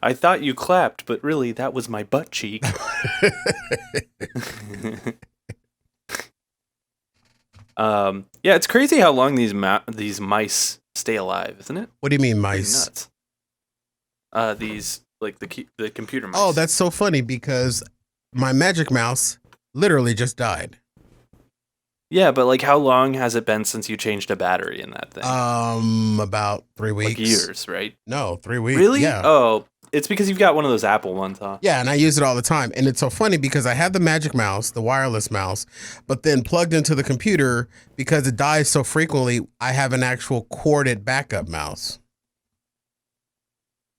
I thought you clapped, but really that was my butt cheek. Yeah, it's crazy how long these mice stay alive, isn't it? What do you mean, Pretty mice? nuts. These like the computer mice. Oh, that's so funny because my magic mouse literally just died. Yeah, but like, how long has it been since you changed a battery in that thing? About 3 weeks. Like years, right? No, 3 weeks. Really? Yeah. Oh, it's because you've got one of those Apple ones, huh? Yeah, and I use it all the time. And it's so funny because I have the magic mouse, the wireless mouse, but then plugged into the computer because it dies so frequently, I have an actual corded backup mouse.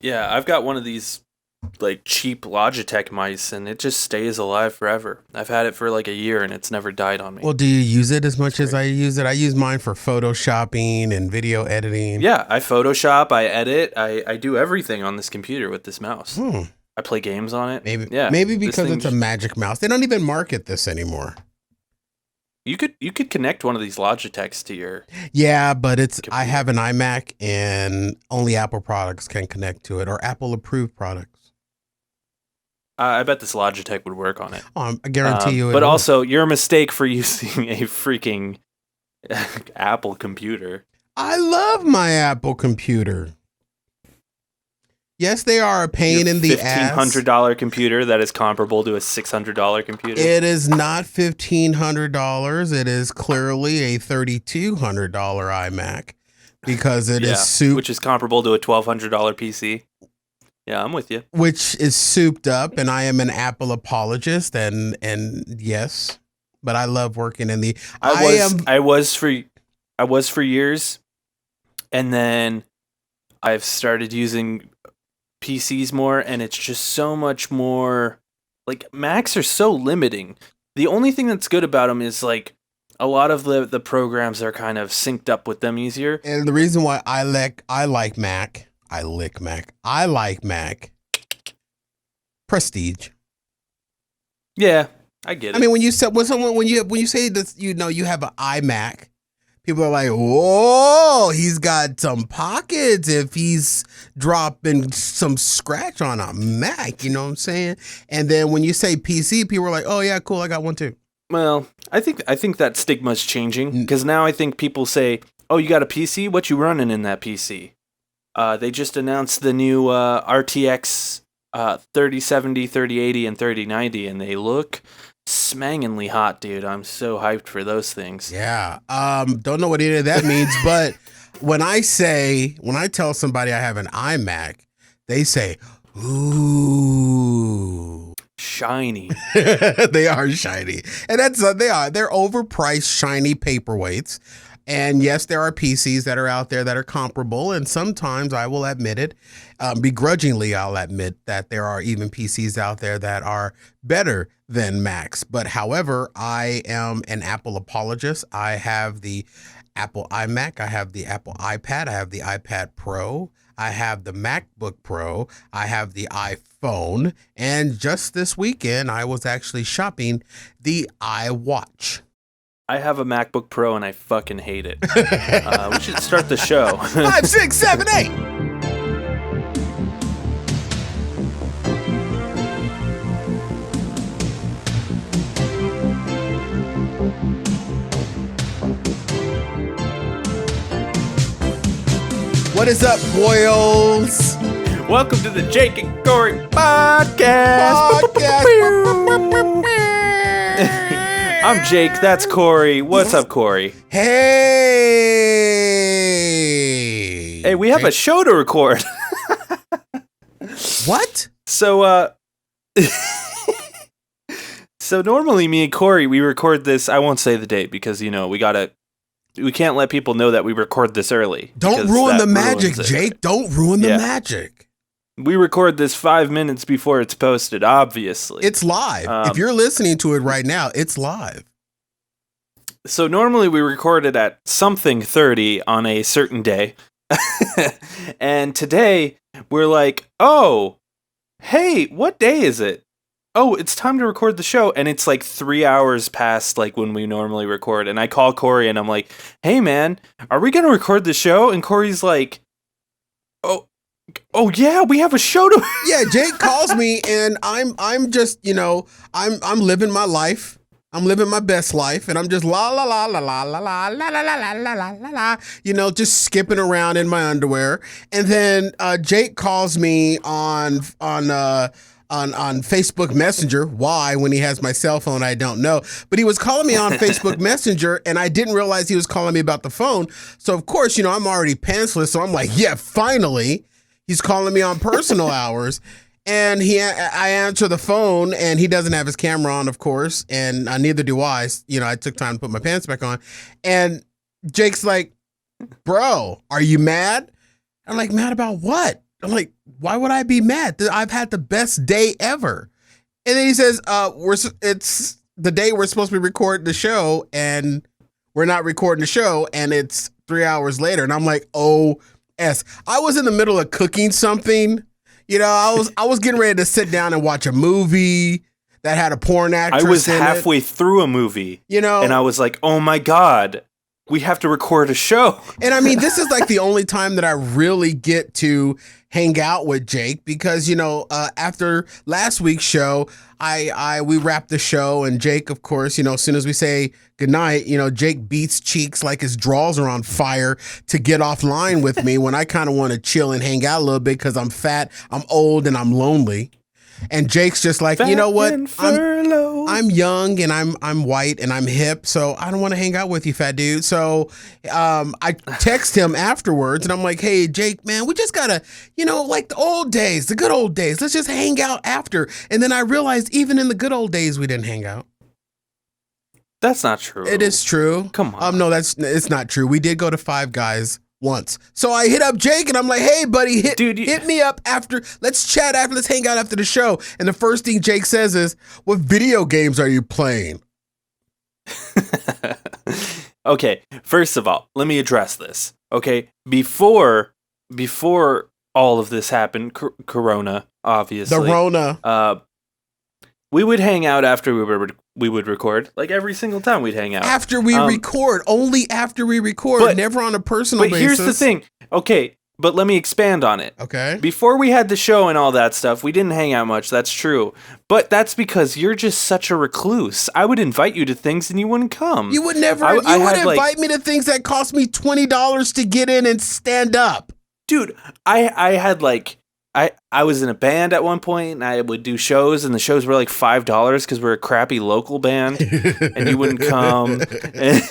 Yeah, I've got one of these like cheap Logitech mice, and it just stays alive forever. I've had it for like a year, and it's never died on me. Well, do you use it as much as I use it? I use mine for photoshopping and video editing. Yeah, I Photoshop, I edit, I do everything on this computer with this mouse. I play games on it. Maybe because it's a magic mouse. They don't even market this anymore. You could connect one of these Logitechs to your... Yeah, but I have an iMac, and only Apple products can connect to it, or Apple approved products. I bet this Logitech would work on it. Oh, I guarantee you it But will. also, you're a mistake for using a freaking Apple computer. I love my Apple computer. Yes, they are a pain in the ass. $1,500 computer that is comparable to a $600 computer. It is not $1,500. It is clearly a $3,200 iMac because it is which is comparable to a $1,200 PC. Yeah, I'm with you. Which is souped up, and I am an Apple apologist, and yes, but I love working in the. I was for years, and then I've started using PCs more, and it's just so much more. Like, Macs are so limiting. The only thing that's good about them is like a lot of the programs are kind of synced up with them easier. And the reason why I like Mac. I like Mac. Prestige. Yeah, I get it. I mean, when you say that, you have an iMac, people are like, "Whoa, he's got some pockets if he's dropping some scratch on a Mac." You know what I'm saying? And then when you say PC, people are like, "Oh yeah, cool, I got one too." Well, I think that stigma's changing because now I think people say, "Oh, you got a PC? What you running in that PC?" They just announced the new RTX 3070, 3080, and 3090, and they look smangingly hot, dude. I'm so hyped for those things. Yeah. Don't know what any of that means, but when I tell somebody I have an iMac, they say, "Ooh, shiny." They are shiny, and they're overpriced shiny paperweights. And yes, there are PCs that are out there that are comparable, and sometimes I will admit it, begrudgingly I'll admit that there are even PCs out there that are better than Macs. But however, I am an Apple apologist. I have the Apple iMac, I have the Apple iPad, I have the iPad Pro, I have the MacBook Pro, I have the iPhone, and just this weekend I was actually shopping the iWatch. I have a MacBook Pro and I fucking hate it. We should start the show. 5, 6, 7, 8. What is up, boyos? Welcome to the Jake and Cory podcast. I'm Jake, that's Cory. What's up, Cory? Hey, we have a show to record. What? So normally me and Cory, we record this. I won't say the date because, we can't let people know that we record this early. Don't ruin the magic, Jake. Don't ruin the magic. We record this 5 minutes before it's posted, obviously. It's live. If you're listening to it right now, it's live. So normally we record it at something 30 on a certain day. And today we're like, oh, hey, what day is it? Oh, it's time to record the show. And it's like 3 hours past like when we normally record. And I call Cory and I'm like, hey man, are we going to record the show? And Cory's like, oh, Oh yeah, we have a show to. Yeah, Jake calls me and I'm just, I'm living my life. I'm living my best life, and I'm just la la la la la la la la la la la la la la, just skipping around in my underwear. And then Jake calls me on Facebook Messenger. Why? When he has my cell phone, I don't know. But he was calling me on Facebook Messenger, and I didn't realize he was calling me about the phone. So of course, I'm already pantsless. So I'm like, yeah, finally, he's calling me on personal hours. And I answer the phone, and he doesn't have his camera on, of course, and neither do I. I took time to put my pants back on, and Jake's like, "Bro, are you mad?" I'm like, "Mad about what?" I'm like, "Why would I be mad? I've had the best day ever." And then he says, "It's the day we're supposed to be recording the show, and we're not recording the show, and it's 3 hours later." And I'm like, "Oh, I was in the middle of cooking something." I was getting ready to sit down and watch a movie that had a porn actress. I was in halfway through a movie, and I was like, "Oh my God, we have to record a show." And I mean, this is like the only time that I really get to hang out with Jake because, after last week's show, we wrapped the show, and Jake, of course, as soon as we say goodnight, Jake beats cheeks like his drawers are on fire to get offline with me when I kind of want to chill and hang out a little bit because I'm fat, I'm old, and I'm lonely. And Jake's just like, you know what? I'm young and I'm white and I'm hip, so I don't want to hang out with you, fat dude. So I text him afterwards and I'm like, hey, Jake, man, we just gotta, like the old days, the good old days. Let's just hang out after. And then I realized even in the good old days, we didn't hang out. That's not true. It is true. Come on. No, it's not true. We did go to Five Guys once. So I hit up Jake and I'm like, hey, buddy, hit me up after. Let's chat after. Let's hang out after the show. And the first thing Jake says is, what video games are you playing? Okay, first of all, let me address this. Okay, before all of this happened, Corona, obviously. The Rona. We would hang out after we would record. Like every single time we'd hang out. After we record. Only after we record. Never on a personal basis. But here's the thing. Okay, but let me expand on it. Okay. Before we had the show and all that stuff, we didn't hang out much. That's true. But that's because you're just such a recluse. I would invite you to things and you wouldn't come. You would never. You would invite me to things that cost me $20 to get in and stand up. Dude, I had I was in a band at one point, and I would do shows, and the shows were like $5 because we're a crappy local band, and you wouldn't come. And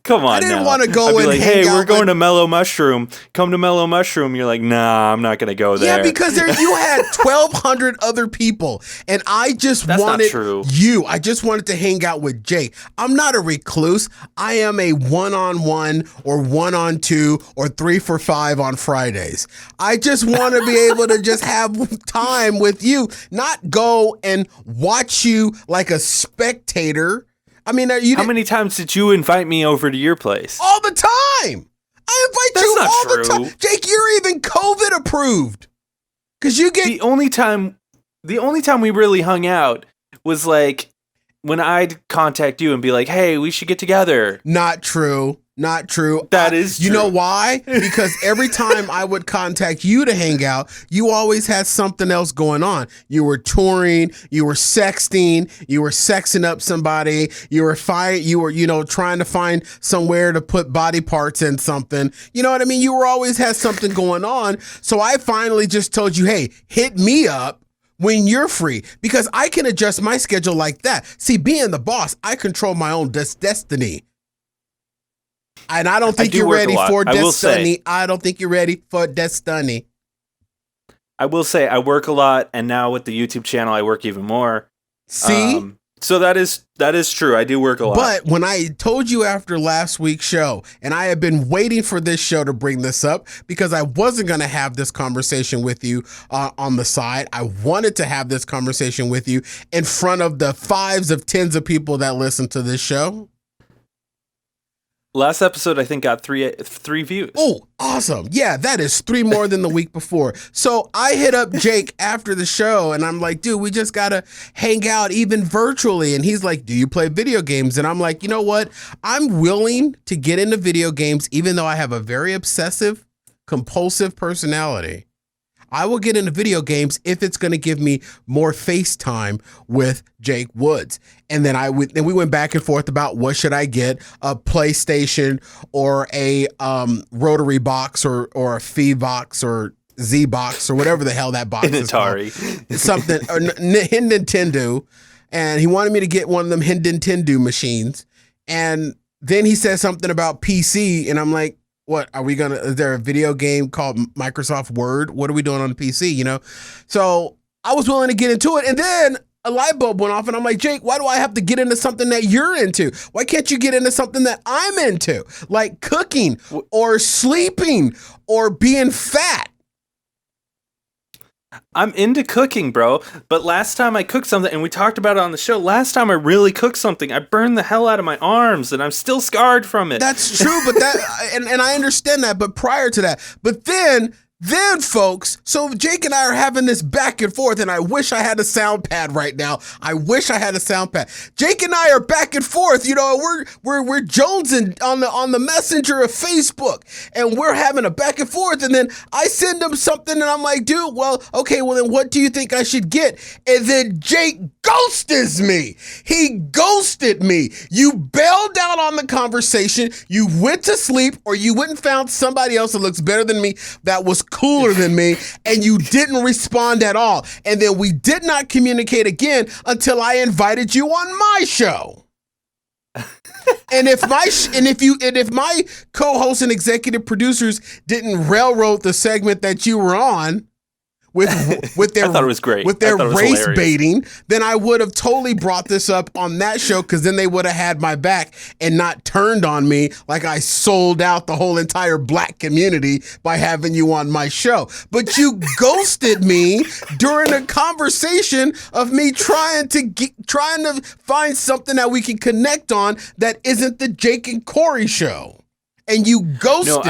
come on, I didn't want to go I'd be and like, hang hey, out we're going to Mellow Mushroom. Come to Mellow Mushroom. You're like, nah, I'm not going to go there. Yeah, because you had 1,200 other people, and I just That's wanted not true. you. I just wanted to hang out with Jake. I'm not a recluse. I am a 1-on-1 or 1-on-2 or 3-for-5 on Fridays. I just want to be able to just have time with you, not go and watch you like a spectator. I mean, how many times did you invite me over to your place? All the time. I invite you all the time. Jake, you're even COVID approved. Because you get the only time we really hung out was like when I'd contact you and be like, hey, we should get together. Not true. Not true. That is true. You know why? Because every time I would contact you to hang out, you always had something else going on. You were touring, you were sexting, you were sexing up somebody, you were trying to find somewhere to put body parts in something. You know what I mean? You always had something going on. So I finally just told you, hey, hit me up when you're free, because I can adjust my schedule like that. See, being the boss, I control my own destiny. And I don't think you're ready for destiny. I don't think you're ready for destiny. I will say I work a lot, and now with the YouTube channel, I work even more. See? So that is true. I do work a lot. But when I told you after last week's show, and I have been waiting for this show to bring this up because I wasn't going to have this conversation with you on the side. I wanted to have this conversation with you in front of the 5s of 10s of people that listen to this show. Last episode, I think, got three views. Oh, awesome. Yeah, that is 3 more than the week before. So I hit up Jake after the show, and I'm like, dude, we just got to hang out even virtually. And he's like, do you play video games? And I'm like, you know what? I'm willing to get into video games, even though I have a very obsessive, compulsive personality. I will get into video games if it's going to give me more FaceTime with Jake Woods. And then we went back and forth about what should I get, a PlayStation or a rotary box or a Fee box or Z box or whatever the hell that box is Atari. called. Something, or Nintendo. And he wanted me to get one of them Nintendo machines. And then he said something about PC, and I'm like, what are we gonna? Is there a video game called Microsoft Word? What are we doing on the PC? You know, so I was willing to get into it, and then a light bulb went off, and I'm like, Jake, why do I have to get into something that you're into? Why can't you get into something that I'm into, like cooking or sleeping or being fat? I'm into cooking, bro. But last time I cooked something, and we talked about it on the show, last time I really cooked something, I burned the hell out of my arms, and I'm still scarred from it. That's true, but and I understand that, but prior to that, but then folks, so Jake and I are having this back and forth, and I wish I had a sound pad right now. I wish I had a sound pad. Jake and I are back and forth, you know, we're jonesing on the messenger of Facebook, and we're having a back and forth, and then I send him something, and I'm like, dude, well, okay, well then what do you think I should get? And then Jake ghosts me. He ghosted me. You bailed out on the conversation. You went to sleep, or you went and found somebody else that looks better than me, that was cooler than me, and you didn't respond at all. And then we did not communicate again until I invited you on my show. And if my co-hosts and executive producers didn't railroad the segment that you were on with their I thought it was great. with their race hilarious. baiting, then I would have totally brought this up on that show, because then they would have had my back and not turned on me like I sold out the whole entire black community by having you on my show. But you ghosted me during a conversation of me trying to find something that we can connect on that isn't the Jake and Cory show, and you ghosted me. No,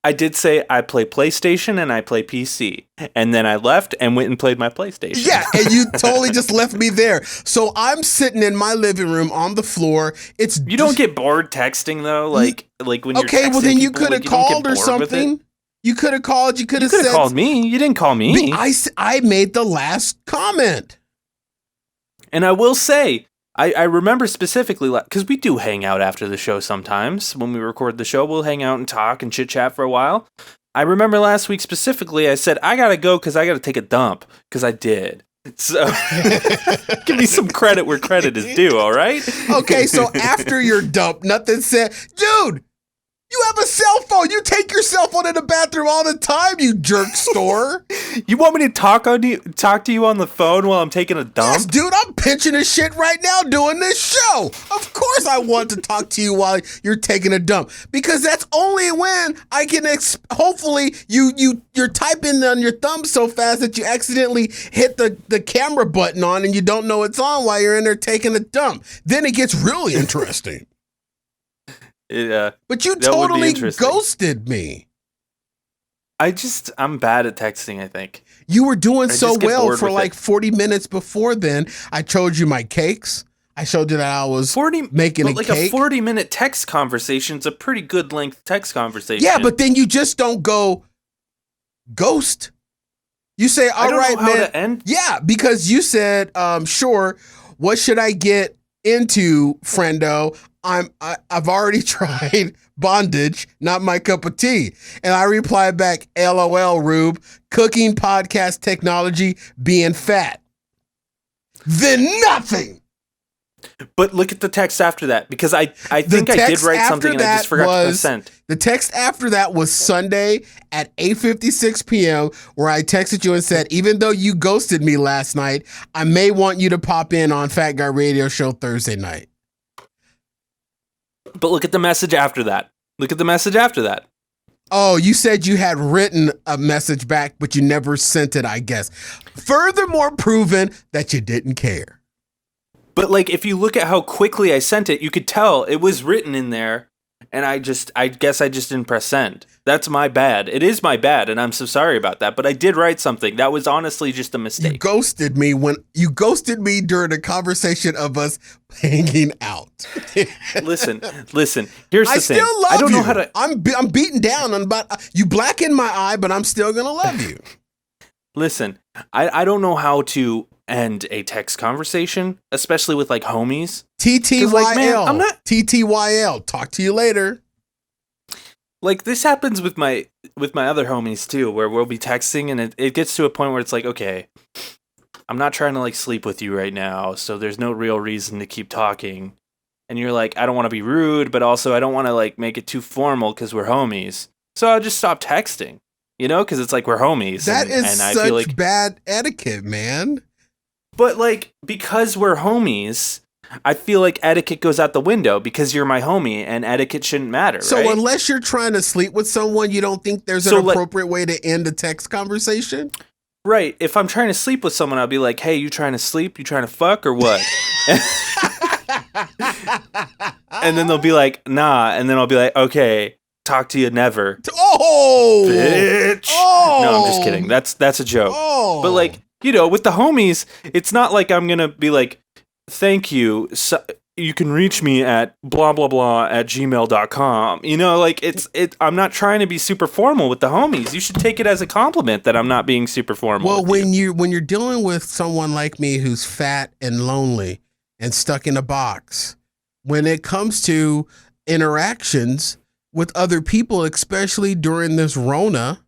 I did say I play PlayStation and I play PC. And then I left and went and played my PlayStation. Yeah, and you totally just left me there. So I'm sitting in my living room on the floor. You don't get bored texting though, like when you're okay. texting Well, then you people, could have you don't get called or bored with it? something. You could have called. You could have You called me. You didn't call me. I made the last comment. And I will say, I remember specifically, because we do hang out after the show sometimes. When we record the show, we'll hang out and talk and chit-chat for a while. I remember last week specifically, I said, I gotta go because I gotta take a dump, because I did. So, give me some credit where credit is due, all right? Okay, so after your dump, nothing said, dude, you have a cell phone. You take your cell phone in the bathroom all the time, you jerk store. You want me to talk to you on the phone while I'm taking a dump? Yes, dude, I'm pinching his shit right now doing this show. Of course I want to talk to you while you're taking a dump, because that's only when I can hopefully you're typing on your thumb so fast that you accidentally hit the camera button on and you don't know it's on while you're in there taking a dump. Then it gets really interesting. But you totally ghosted me. I'm bad at texting, I think. You were doing so well for like 40 minutes before then. I showed you my cakes. I showed you that I was making a cake. A 40-minute text conversation is a pretty good length text conversation. Yeah, but then you just don't go ghost. You say, all right, man. To end. Yeah, because you said, sure, what should I get into, friendo? I've already tried bondage, not my cup of tea. And I replied back, LOL, Rube, cooking, podcast, technology, being fat. Then nothing. But look at the text after that, because I think I did write something and I just forgot to consent. The text after that was Sunday at 8:56 p.m. where I texted you and said, even though you ghosted me last night, I may want you to pop in on Fat Guy Radio Show Thursday night. But look at the message after that. Oh, you said you had written a message back, but you never sent it, I guess. Furthermore, proven that you didn't care. But like, if you look at how quickly I sent it, you could tell it was written in there. and I guess I just didn't press send. That's my bad. It is my bad, and I'm so sorry about that. But I did write something. That was honestly just a You mistake. ghosted me during a conversation of us hanging out. Listen. Here's the thing. Still love I don't you. know how to. I'm beaten down on about you blacken my eye, but I'm still gonna love you. Listen, I don't know how to end a text conversation, especially with like homies. TTYL. Like, man, I'm not TTYL. Talk to you later. like this happens with my other homies too, where we'll be texting and it gets to a point where it's like, okay, I'm not trying to like sleep with you right now, so there's no real reason to keep talking. And you're like, I don't want to be rude, but also I don't want to like make it too formal because we're homies. So I'll just stop texting, because it's like we're homies. That is and I such feel like, bad etiquette, man. but like because we're homies, I feel like etiquette goes out the window because you're my homie and etiquette shouldn't matter. So right? unless you're trying to sleep with someone, you don't think there's an appropriate way to end a text conversation? Right. If I'm trying to sleep with someone, I'll be like, hey, you trying to sleep? You trying to fuck or what? And then they'll be like, nah. And then I'll be like, okay, talk to you never. Oh! Bitch. Oh! No, I'm just kidding. That's a joke. Oh! But like, with the homies, it's not like I'm going to be like, thank you. So, you can reach me at blah, blah, blah at gmail.com. Like I'm not trying to be super formal with the homies. You should take it as a compliment that I'm not being super formal. Well, when you're dealing with someone like me who's fat and lonely and stuck in a box, when it comes to interactions with other people, especially during this Rona,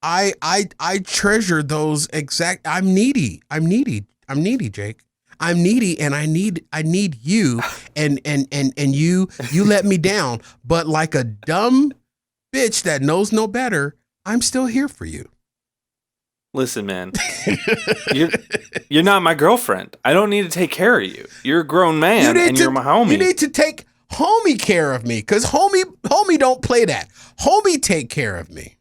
I treasure those exact. I'm needy, Jake. I'm needy, and I need you, and you let me down. But like a dumb bitch that knows no better, I'm still here for you. Listen, man, you're not my girlfriend. I don't need to take care of you. You're a grown man, you're my homie. You need to take homie care of me, because homie don't play that. Homie take care of me.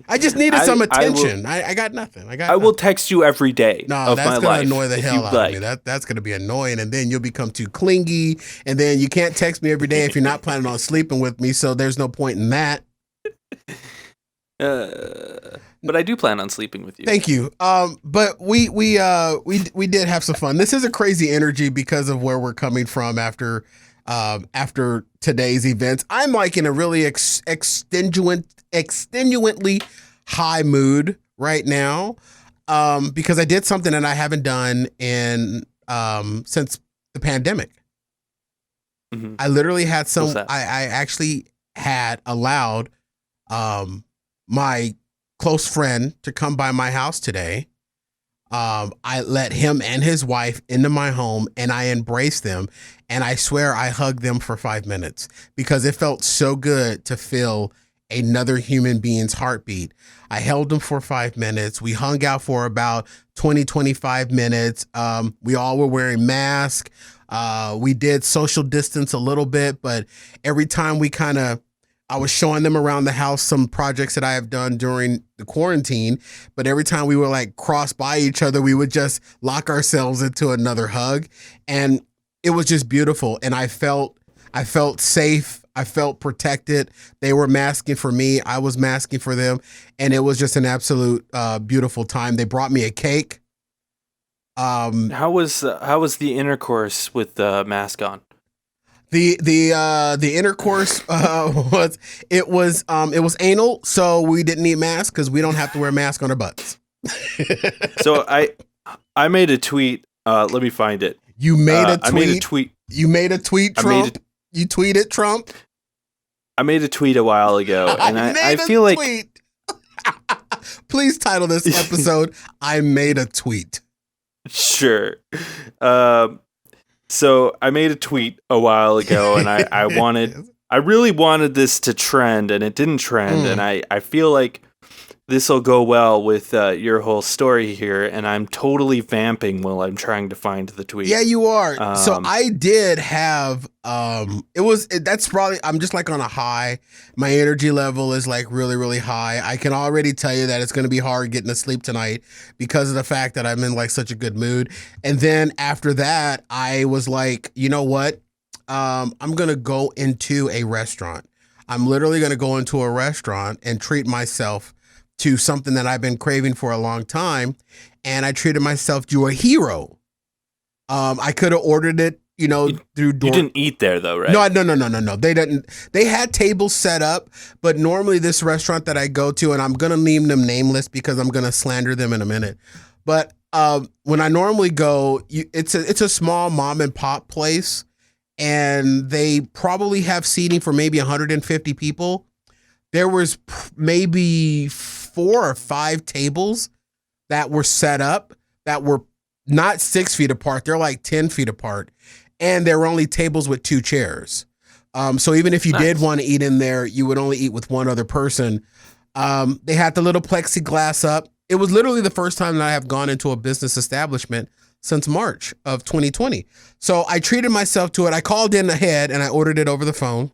I just needed some attention. I got nothing. I will text you every day. No, of that's my gonna life annoy the hell out of me. That's gonna be annoying, and then you'll become too clingy, and then you can't text me every day if you're not planning on sleeping with me. So there's no point in that. But I do plan on sleeping with you. Thank you. But we did have some fun. This is a crazy energy because of where we're coming from after today's events. I'm like in a really extenuantly high mood right now, because I did something that I haven't done since the pandemic. Mm-hmm. I literally had I actually had allowed my close friend to come by my house today. I let him and his wife into my home, and I embraced them, and I swear I hugged them for 5 minutes because it felt so good to feel another human being's heartbeat. I held them for 5 minutes. We hung out for about 25 minutes. We all were wearing masks. We did social distance a little bit, but every time I was showing them around the house some projects that I have done during the quarantine, but every time we were like cross by each other, we would just lock ourselves into another hug. And it was just beautiful. And I felt safe. I felt protected. They were masking for me. I was masking for them. And it was just an absolute beautiful time. They brought me a cake. How was the intercourse with the mask on? The intercourse was anal, so we didn't need masks because we don't have to wear masks on our butts. So I made a tweet. Let me find it. You made a tweet. I made a tweet. You made a tweet, Trump. You tweeted Trump. I made a tweet a while ago, and I feel like. Please title this episode "I Made a Tweet." Sure. So I made a tweet a while ago, and I really wanted this to trend, and it didn't trend, and I feel like this will go well with your whole story here, and I'm totally vamping while I'm trying to find the tweet. Yeah, you are. So I did have, that's probably, I'm just like on a high. My energy level is like really, really high. I can already tell you that it's going to be hard getting to sleep tonight because of the fact that I'm in like such a good mood. And then after that, I was like, you know what? I'm going to go into a restaurant. I'm literally going to go into a restaurant and treat myself to something that I've been craving for a long time. And I treated myself to a hero. I could have ordered it, through door. You didn't eat there though, right? No. They didn't. They had tables set up, but normally this restaurant that I go to, and I'm going to name them nameless because I'm going to slander them in a minute. But when I normally go, it's a small mom and pop place, and they probably have seating for maybe 150 people. There was maybe 4 or 5 tables that were set up that were not 6 feet apart. They're like 10 feet apart. And there were only tables with 2 chairs. So even if you did want to eat in there, you would only eat with one other person. They had the little plexiglass up. It was literally the first time that I have gone into a business establishment since March of 2020. So I treated myself to it. I called in ahead and I ordered it over the phone.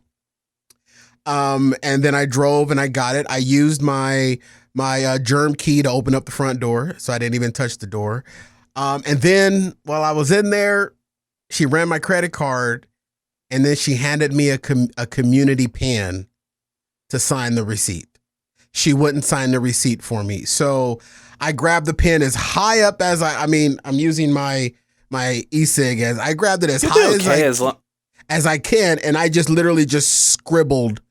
And then I drove and I got it. I used my germ key to open up the front door, so I didn't even touch the door. And then while I was in there, she ran my credit card, and then she handed me a community pen to sign the receipt. She wouldn't sign the receipt for me. So I grabbed the pen as high up as I'm using my e-cig as I grabbed it as high as I can. And I just literally just scribbled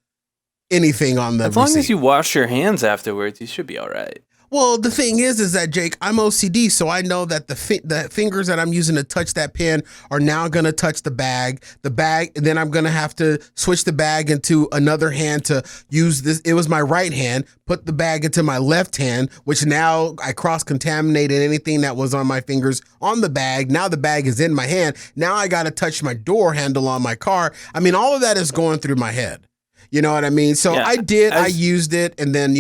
anything on the receipt. As long as you wash your hands afterwards, you should be all right. Well, the thing is that, Jake, I'm OCD, so I know that the fingers that I'm using to touch that pen are now going to touch the bag, and then I'm going to have to switch the bag into another hand to use this. It was my right hand, put the bag into my left hand, which now I cross-contaminated anything that was on my fingers on the bag. Now the bag is in my hand. Now I got to touch my door handle on my car. I mean, all of that is going through my head. You know what I mean? So yeah, I used it. And then,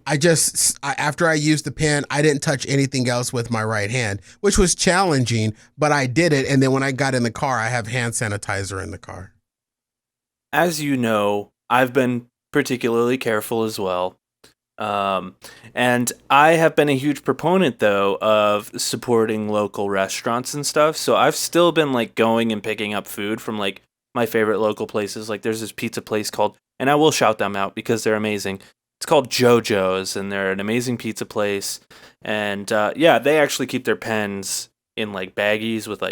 after I used the pen, I didn't touch anything else with my right hand, which was challenging, but I did it. And then when I got in the car, I have hand sanitizer in the car. As you know, I've been particularly careful as well. And I have been a huge proponent, though, of supporting local restaurants and stuff. So I've still been going and picking up food from my favorite local places. Like there's this pizza place called, and I will shout them out because they're amazing. It's called JoJo's, and they're an amazing pizza place. And they actually keep their pens in baggies with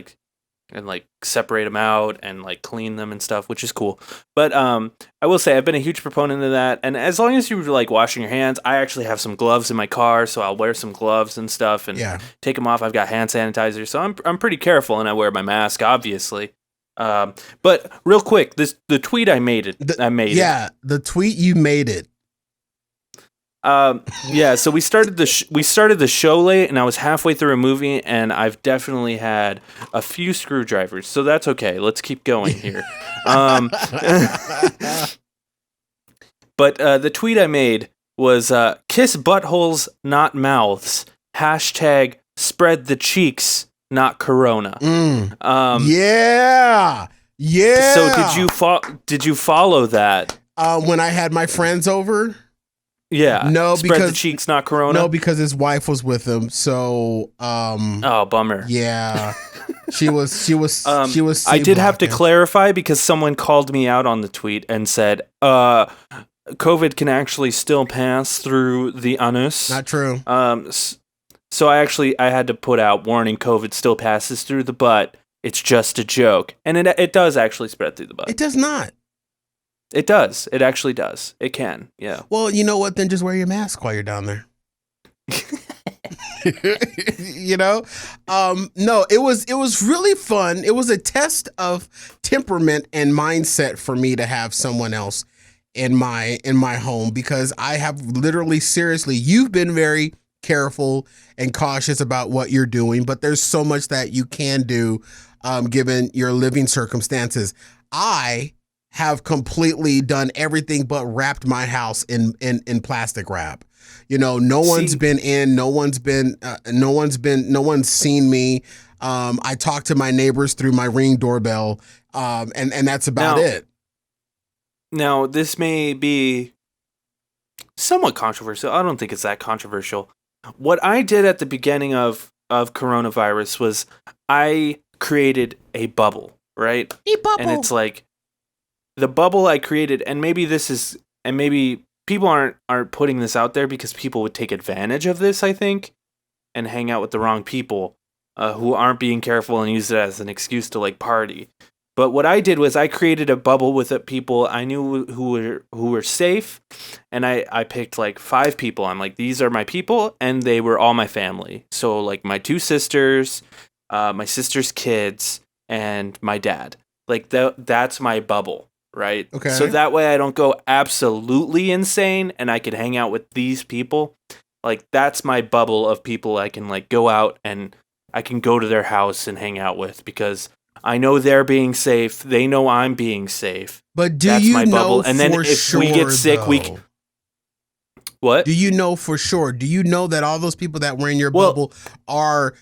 and separate them out and clean them and stuff, which is cool. But I will say I've been a huge proponent of that. And as long as you're washing your hands, I actually have some gloves in my car, so I'll wear some gloves and stuff and take them off. I've got hand sanitizer, so I'm pretty careful, and I wear my mask, obviously. But real quick, the tweet I made it. The tweet you made it. So we started the show late, and I was halfway through a movie, and I've definitely had a few screwdrivers, so that's okay. Let's keep going here. But the tweet I made was kiss buttholes, not mouths. # spread the cheeks, not corona. Yeah. So did you follow that? When I had my friends over? Yeah. No, spread the cheeks, not corona. No, because his wife was with him. So oh, bummer. Yeah. She was I did have to clarify because someone called me out on the tweet and said COVID can actually still pass through the anus. Not true. So I had to put out warning: COVID still passes through the butt. It's just a joke, and it does actually spread through the butt. It does not. It does. It actually does. It can. Yeah. Well, you know what? Then just wear your mask while you're down there. No, it was really fun. It was a test of temperament and mindset for me to have someone else in my home, because I have literally, seriously, you've been very careful and cautious about what you're doing, but there's so much that you can do given your living circumstances. I have completely done everything but wrapped my house in plastic wrap. No one's been in, no one's seen me. I talk to my neighbors through my Ring doorbell, and that's about it. Now, this may be somewhat controversial. I don't think it's that controversial. What I did at the beginning of coronavirus was I created a bubble. right? bubble. And it's like the bubble I created, and maybe people aren't putting this out there because people would take advantage of this, I think, and hang out with the wrong people who aren't being careful and use it as an excuse to like party. But what I did was I created a bubble with people I knew who were safe, and I picked like 5 people. I'm like, these are my people, and they were all my family. So like my 2 sisters, my sister's kids, and my dad. Like that's my bubble, right? Okay. So that way I don't go absolutely insane, and I could hang out with these people. Like that's my bubble of people I can like go out and I can go to their house and hang out with because I know they're being safe. They know I'm being safe. But do That's you my know bubble. And then for if sure, we get sick, though, what? do you know for sure? Do you know that all those people that were in your Well, bubble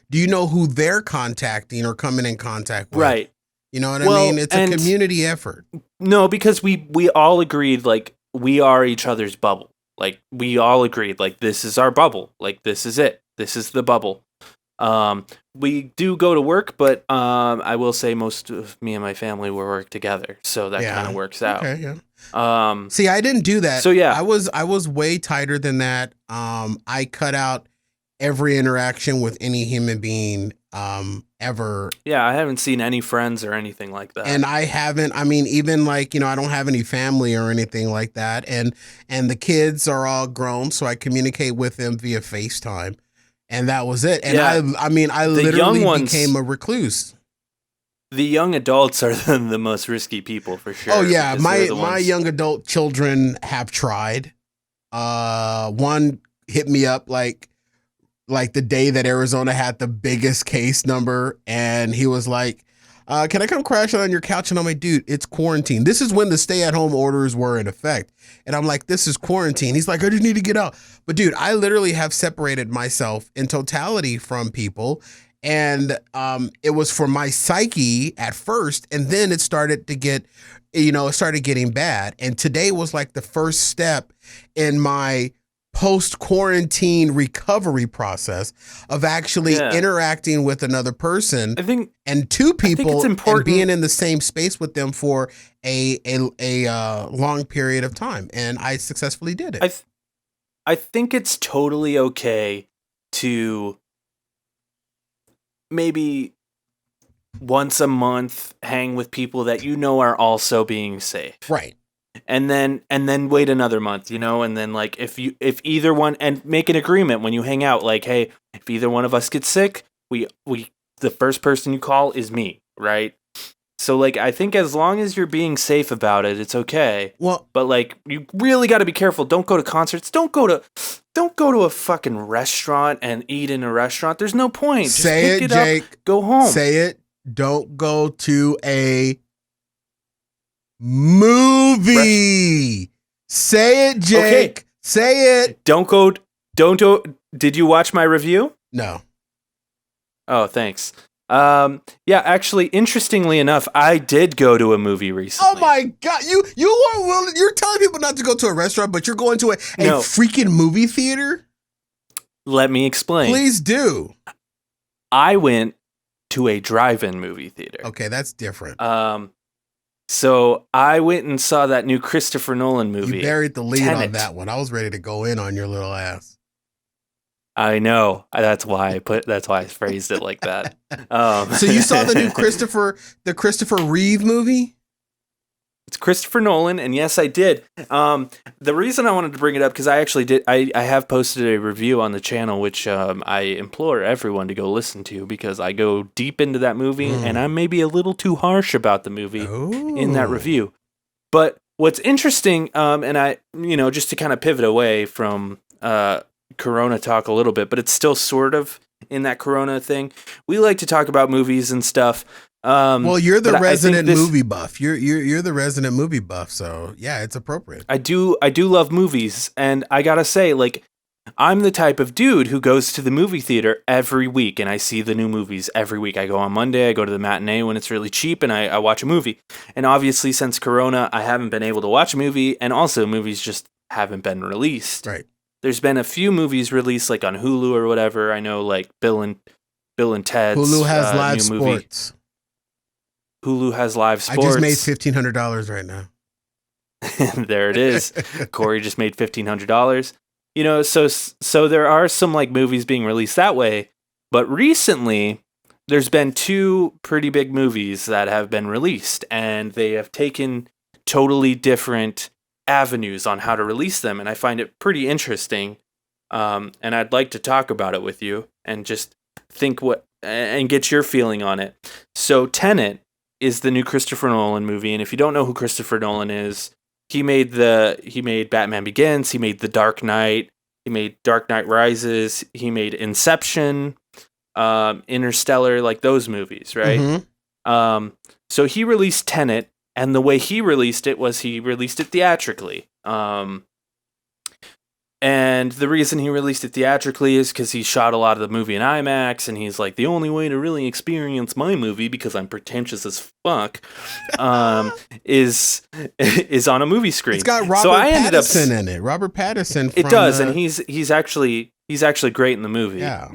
do you know who they're contacting or coming in contact with? right. You know what I Well, mean? It's a community effort. No, because we all agreed like we are each other's bubble. Like we all agreed like this is our bubble. Like this is it. This is the bubble. We do go to work, but I will say most of me and my family will work together, so that kind of works out. Okay, yeah. See, I didn't do that. So yeah, I was way tighter than that. I cut out every interaction with any human being ever. Yeah, I haven't seen any friends or anything like that. And I haven't, I mean, even like, you know, I don't have any family or anything like that. And the kids are all grown, so I communicate with them via FaceTime. And that was it. And I mean, I literally became a recluse. The young adults are the most risky people for sure. Oh yeah, my young adult children have tried. One hit me up like the day that Arizona had the biggest case number, and he was like, can I come crash on your couch? And I'm like, dude, it's quarantine. This is when the stay-at-home orders were in effect. And I'm like, this is quarantine. He's like, I just need to get out. But dude, I literally have separated myself in totality from people. And it was for my psyche at first. And then it started to get, it started getting bad. And today was like the first step in my post-quarantine recovery process of actually interacting with another person, I think, and 2 people, and being in the same space with them for a long period of time, and I successfully did it. I think it's totally okay to maybe once a month hang with people that you know are also being safe, right? And then wait another month, and then like if either one, and make an agreement when you hang out, like, hey, if either one of us gets sick, we the first person you call is me, right? So like I think as long as you're being safe about it, it's okay. Well, but like you really got to be careful. Don't go to concerts. Don't go to a fucking restaurant and eat in a restaurant. There's no point. Just say pick it, Jake. Up, go home. Say it. Don't go to a movie. Say it, Jake. Okay. Say it. Don't go. Did you watch my review? No. Oh, thanks. Yeah, actually, interestingly enough, I did go to a movie recently. Oh my god, you're telling people not to go to a restaurant, but you're going to a freaking movie theater? Let me explain. Please do. I went to a drive-in movie theater. Okay, that's different. So I went and saw that new Christopher Nolan movie. You buried the lead Tenet. on that one. I was ready to go in on your little ass. I know. That's why I phrased it like that. So you saw the new Christopher Reeve movie? It's Christopher Nolan, and yes, I did. The reason I wanted to bring it up, because I actually did, I have posted a review on the channel, which I implore everyone to go listen to, because I go deep into that movie, and I'm maybe a little too harsh about the movie in that review. But what's interesting, and I, just to kind of pivot away from Corona talk a little bit, but it's still sort of in that Corona thing. We like to talk about movies and stuff. Well, you're the resident movie buff. You're the resident movie buff, so yeah, it's appropriate. I do love movies, and I gotta say, like, I'm the type of dude who goes to the movie theater every week, and I see the new movies every week. I go on Monday, I go to the matinee when it's really cheap, and I watch a movie. And obviously, since Corona, I haven't been able to watch a movie, and also movies just haven't been released. Right. There's been a few movies released, like on Hulu or whatever. I know, like Bill and Ted's Hulu has live new movie. sports. Hulu has live I sports. just made $1,500 right now. There it is. Cory just made $1,500. You know, so there are some like movies being released that way, but recently there's been two pretty big movies that have been released, and they have taken totally different avenues on how to release them, and I find it pretty interesting. And I'd like to talk about it with you and just think and get your feeling on it. So Tenet is the new Christopher Nolan movie, and if you don't know who Christopher Nolan is, he made Batman Begins, he made The Dark Knight, he made Dark Knight Rises, he made Inception, Interstellar, like those movies, right? Mm-hmm. So he released Tenet, and the way he released it was he released it theatrically. And the reason he released it theatrically is because he shot a lot of the movie in IMAX, and he's like, the only way to really experience my movie, because I'm pretentious as fuck, is on a movie screen. It's got Robert Pattinson in it. Robert Pattinson. It does, and he's actually great in the movie. Yeah.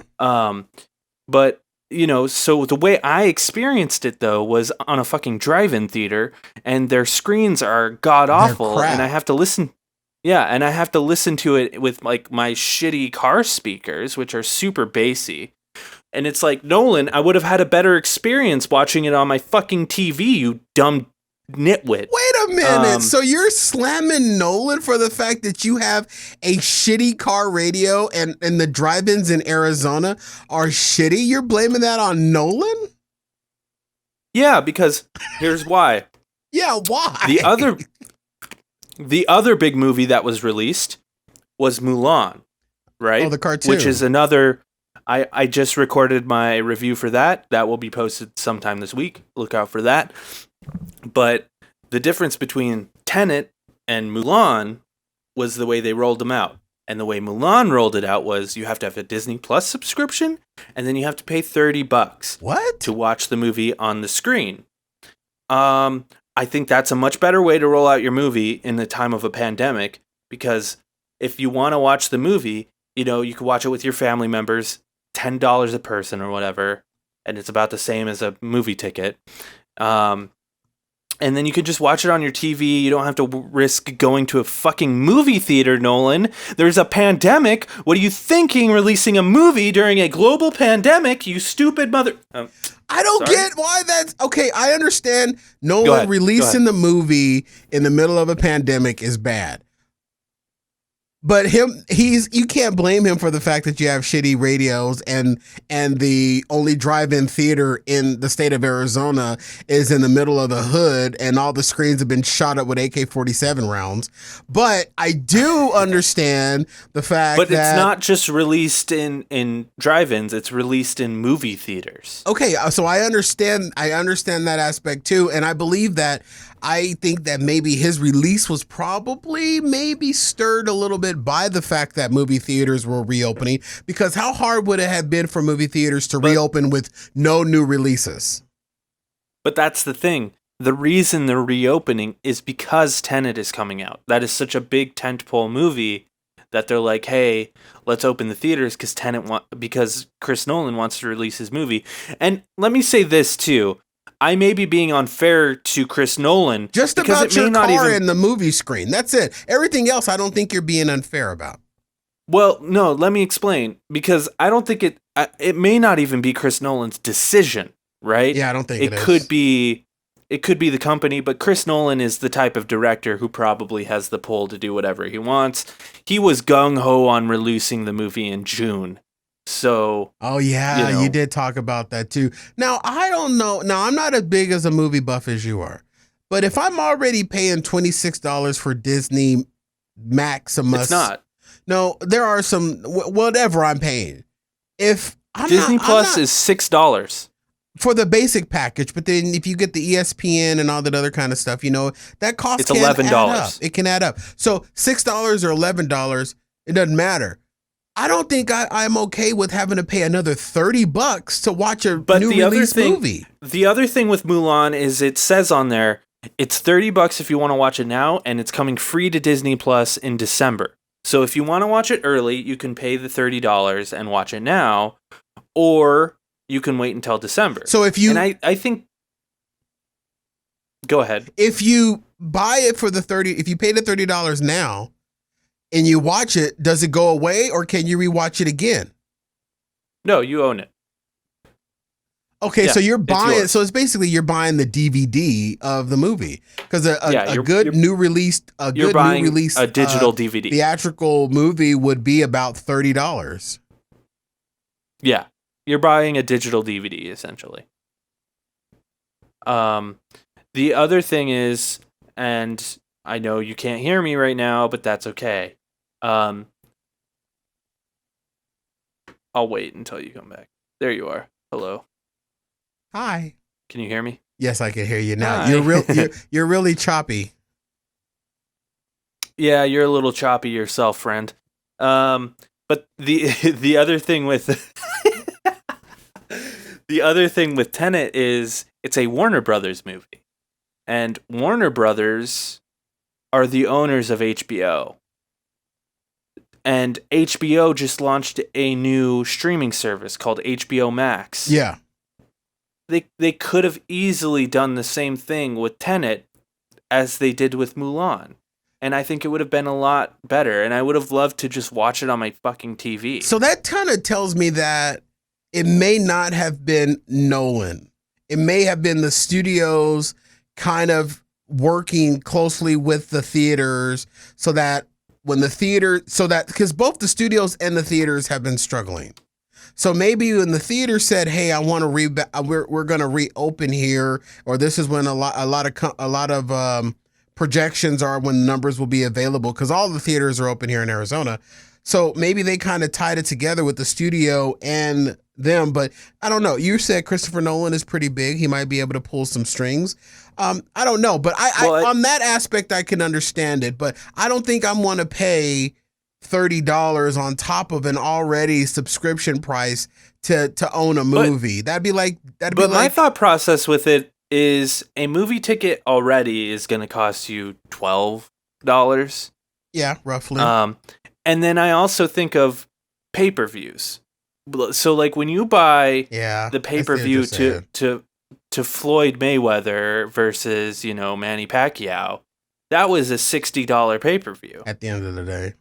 But you know, so the way I experienced it though was on a fucking drive-in theater, and their screens are god awful, and I have to listen. Yeah, and I have to listen to it with like my shitty car speakers, which are super bassy. And it's like, Nolan, I would have had a better experience watching it on my fucking TV, you dumb nitwit. Wait a minute. So you're slamming Nolan for the fact that you have a shitty car radio and the drive-ins in Arizona are shitty? You're blaming that on Nolan? Yeah, because here's why. Yeah, why? The other big movie that was released was Mulan, right? Oh, the cartoon. Which is another... I just recorded my review for that. That will be posted sometime this week. Look out for that. But the difference between Tenet and Mulan was the way they rolled them out. And the way Mulan rolled it out was you have to have a Disney Plus subscription, and then you have to pay $30 what? To watch the movie on the screen. I think that's a much better way to roll out your movie in the time of a pandemic, because if you want to watch the movie, you know, you can watch it with your family members, $10 a person or whatever, and it's about the same as a movie ticket. And then you can just watch it on your TV. You don't have to risk going to a fucking movie theater, Nolan. There's a pandemic. What are you thinking, releasing a movie during a global pandemic, you stupid mother... I don't get why that's... Okay, I understand Nolan releasing the movie in the middle of a pandemic is bad. But you can't blame him for the fact that you have shitty radios and the only drive-in theater in the state of Arizona is in the middle of the hood, and all the screens have been shot up with AK-47 rounds. But I do understand the fact that... But it's not just released in drive-ins, it's released in movie theaters. Okay, so I understand that aspect too, and I think that maybe his release was maybe stirred a little bit by the fact that movie theaters were reopening, because how hard would it have been for movie theaters to reopen with no new releases? But that's the thing. The reason they're reopening is because Tenet is coming out. That is such a big tentpole movie that they're like, hey, let's open the theaters because Chris Nolan wants to release his movie. And let me say this too. I may be being unfair to Chris Nolan. Just about your car in the movie screen. That's it. Everything else, I don't think you're being unfair about. Well, no, let me explain. Because I don't think it may not even be Chris Nolan's decision, right? Yeah, I don't think it is. It could be the company, but Chris Nolan is the type of director who probably has the pull to do whatever he wants. He was gung-ho on releasing the movie in June. So, oh yeah, you did talk about that too. Now, I don't know. Now, I'm not as big as a movie buff as you are, but if I'm already paying $26 for Disney Max a month, it's not. No, there are some whatever I'm paying. If Disney Plus is $6 for the basic package, but then if you get the ESPN and all that other kind of stuff, that cost it's $11. It can add up. So $6 or $11, it doesn't matter. I don't think I'm okay with having to pay another $30 to watch a new release movie. The other thing with Mulan is it says on there, it's $30 if you want to watch it now, and it's coming free to Disney Plus in December. So if you want to watch it early, you can pay the $30 and watch it now, or you can wait until December. So if you... And I think... Go ahead. If you buy it for if you pay the $30 now and you watch it, does it go away or can you rewatch it again? No, you own it. Okay, Yeah, so you're buying. yours. So it's basically you're buying the DVD of the movie because a good new release, a digital DVD theatrical movie would be about $30. Yeah, you're buying a digital DVD essentially. The other thing is, and I know you can't hear me right now, but that's okay. I'll wait until you come back. There you are. Hello. Hi. Can you hear me? Yes, I can hear you now. Hi. You're really choppy. Yeah, you're a little choppy yourself, friend. But the other thing with the other thing with Tenet is it's a Warner Brothers movie, and Warner Brothers are the owners of HBO. And HBO just launched a new streaming service called HBO Max. Yeah. They could have easily done the same thing with Tenet as they did with Mulan. And I think it would have been a lot better. And I would have loved to just watch it on my fucking TV. So that kind of tells me that it may not have been Nolan. It may have been the studios kind of working closely with the theaters so that because both the studios and the theaters have been struggling. So maybe when the theater said, "Hey, I want to we're going to reopen here," or this is when a lot of projections are when numbers will be available because all the theaters are open here in Arizona. So maybe they kind of tied it together with the studio and them. But I don't know. You said Christopher Nolan is pretty big. He might be able to pull some strings. I don't know. But on that aspect, I can understand it. But I don't think I'm going to pay $30 on top of an already subscription price to own a movie. But my thought process with it is a movie ticket already is going to cost you $12. Yeah, roughly. And then I also think of pay-per-views. So like when you buy the pay-per-view to Floyd Mayweather versus, Manny Pacquiao, that was a $60 pay-per-view. At the end of the day.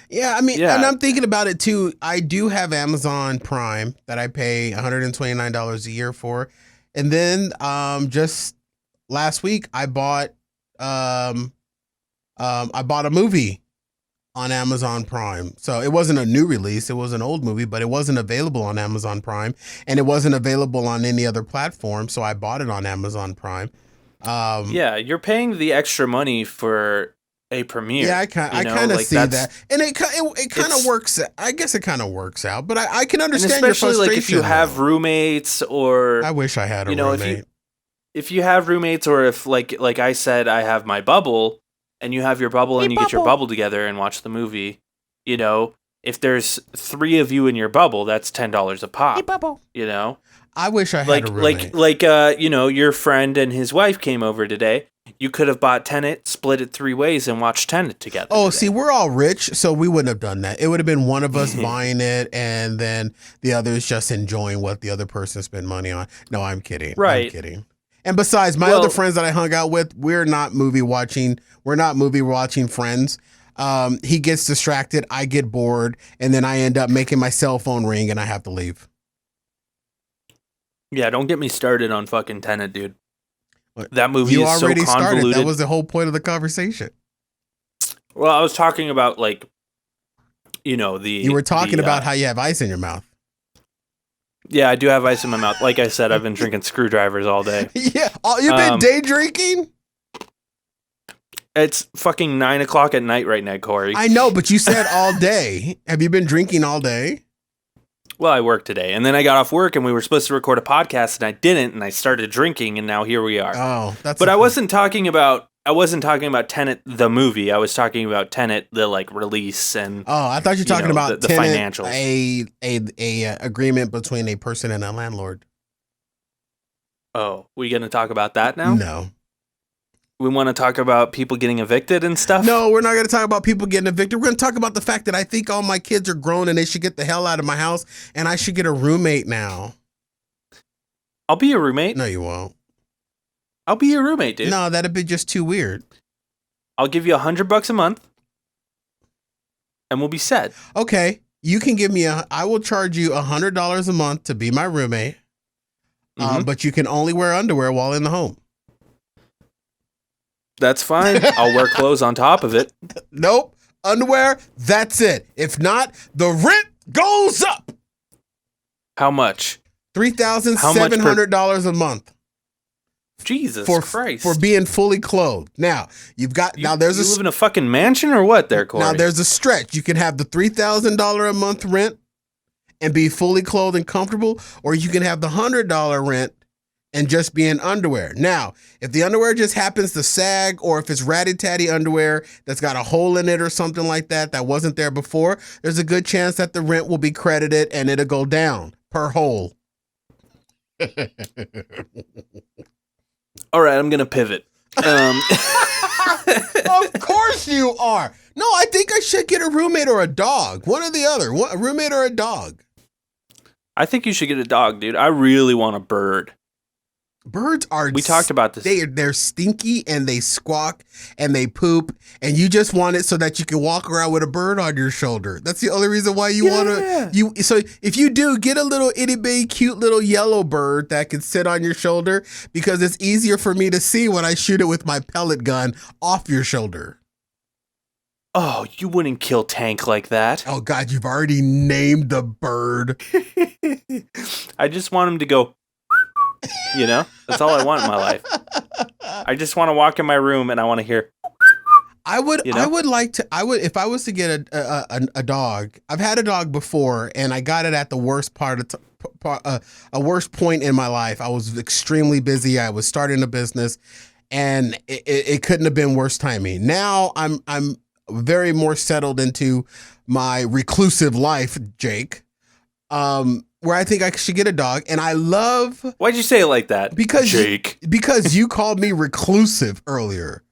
Yeah, I mean, and I'm thinking about it too. I do have Amazon Prime that I pay $129 a year for. And then just last week I bought a movie on Amazon Prime. So it wasn't a new release, it was an old movie, but it wasn't available on Amazon Prime and it wasn't available on any other platform, so I bought it on Amazon Prime. You're paying the extra money for a premiere. Yeah, I kind of see that, and it kind of works. I guess it kind of works out, but I can understand your frustration. Especially like if you have roommates, or I wish I had a roommate. If you have roommates, or if like I said, I have my bubble, and you have your bubble, and you get your bubble together and watch the movie. If there's 3 of you in your bubble, that's $10 a pop. Hey, bubble. I wish I had a roommate. Your friend and his wife came over today. You could have bought Tenet, split it 3 ways, and watched Tenet together. Oh, see, we're all rich, so we wouldn't have done that. It would have been one of us buying it, and then the others just enjoying what the other person spent money on. No, I'm kidding. Right. I'm kidding. And besides, my other friends that I hung out with, we're not movie watching friends. He gets distracted, I get bored, and then I end up making my cell phone ring, and I have to leave. Yeah, don't get me started on fucking Tenet, dude. That movie is so convoluted. Started. That was the whole point of the conversation. Well, I was talking about you were talking about how you have ice in your mouth. Yeah, I do have ice in my mouth. Like I said, I've been drinking screwdrivers all day. Yeah, you've been day drinking? It's fucking 9:00 at night right now, Cory. I know, but you said all day. Have you been drinking all day? Well, I worked today, and then I got off work, and we were supposed to record a podcast, and I didn't, and I started drinking, and now here we are. Oh, that's. But I wasn't talking about Tenet the movie. I was talking about Tenet the release and. Oh, I thought you were talking about the Tenet, financials. A agreement between a person and a landlord. Oh, we gonna talk about that now? No. We want to talk about people getting evicted and stuff? No, we're not going to talk about people getting evicted. We're going to talk about the fact that I think all my kids are grown and they should get the hell out of my house and I should get a roommate now. I'll be a roommate. No, you won't. I'll be your roommate, dude. No, that'd be just too weird. I'll give you $100 a month, and we'll be set. Okay, you can give me I will charge you $100 a month to be my roommate, but you can only wear underwear while in the home. That's fine. I'll wear clothes on top of it. Nope, underwear. That's it. If not, the rent goes up. How much? $3,700 a month. Jesus Christ! For being fully clothed. Now you live in a fucking mansion or what? There, Cory. Now there's a stretch. You can have the $3,000 a month rent and be fully clothed and comfortable, or you can have the $100 rent and just be in underwear. Now, if the underwear just happens to sag, or if it's ratty-tatty underwear that's got a hole in it or something like that wasn't there before, there's a good chance that the rent will be credited and it'll go down per hole. All right, I'm gonna pivot. Of course you are. No, I think I should get a roommate or a dog. One or the other. A roommate or a dog. I think you should get a dog, dude. I really want a bird. Birds are. We talked about this. They're stinky and they squawk and they poop, and you just want it so that you can walk around with a bird on your shoulder. That's the only reason why you want to. So if you do, get a little itty bitty cute little yellow bird that can sit on your shoulder, because it's easier for me to see when I shoot it with my pellet gun off your shoulder. Oh, you wouldn't kill Tank like that. Oh God, you've already named the bird. I just want him to go. You know, that's all I want in my life. I just want to walk in my room and I want to hear. If I was to get a dog. I've had a dog before, and I got it at the worst a worst point in my life. I was extremely busy. I was starting a business, and it couldn't have been worse timing. Now I'm very more settled into my reclusive life, Jake. Where I think I should get a dog, and I love. Why'd you say it like that? Jake. Because you called me reclusive earlier.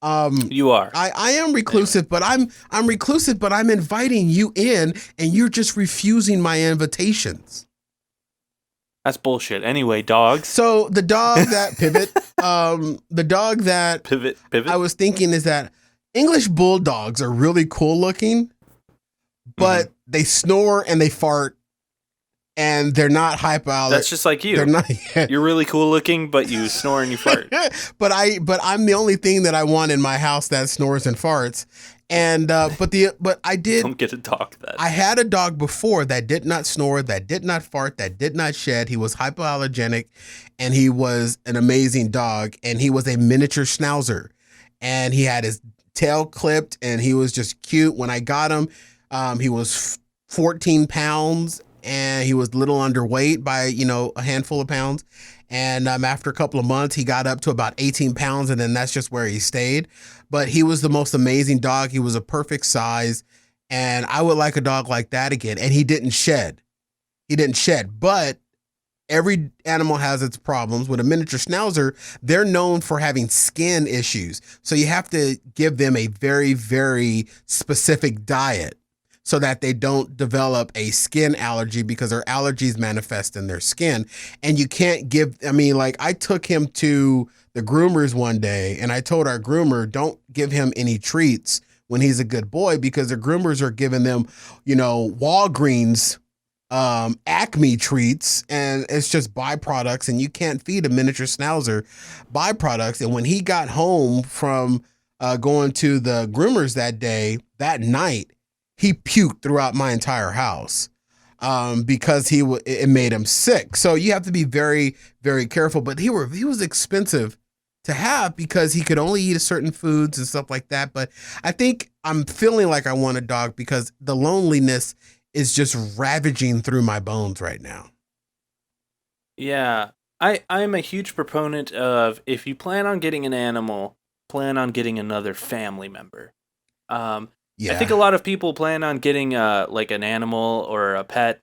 You are. I am reclusive, but I'm reclusive, but I'm inviting you in, and you're just refusing my invitations. That's bullshit. Anyway, dogs. So the dog that the dog that pivot. I was thinking is that English bulldogs are really cool looking, but they snore and they fart. And they're not hypoallergenic. That's just like you. They're not. You're really cool looking, but you snore and you fart. But I'm the only thing that I want in my house that snores and farts. And but I did. Don't get a dog then. I had a dog before that did not snore, that did not fart, that did not shed. He was hypoallergenic, and he was an amazing dog. And he was a miniature schnauzer, and he had his tail clipped, and he was just cute. When I got him, he was 14 pounds. And he was a little underweight by, a handful of pounds. And after a couple of months, he got up to about 18 pounds, and then that's just where he stayed. But he was the most amazing dog. He was a perfect size. And I would like a dog like that again. And he didn't shed. But every animal has its problems. With a miniature schnauzer, they're known for having skin issues. So you have to give them a very, very specific diet, so that they don't develop a skin allergy, because their allergies manifest in their skin. And you can't I took him to the groomers one day, and I told our groomer, don't give him any treats when he's a good boy, because the groomers are giving them, Walgreens, Acme treats, and it's just byproducts, and you can't feed a miniature schnauzer byproducts. And when he got home from going to the groomers that night, he puked throughout my entire house because it made him sick. So you have to be very, very careful. But he was expensive to have because he could only eat certain foods and stuff like that. But I think I'm feeling like I want a dog because the loneliness is just ravaging through my bones right now. Yeah, I'm a huge proponent of, if you plan on getting an animal, plan on getting another family member. Yeah. I think a lot of people plan on getting like an animal or a pet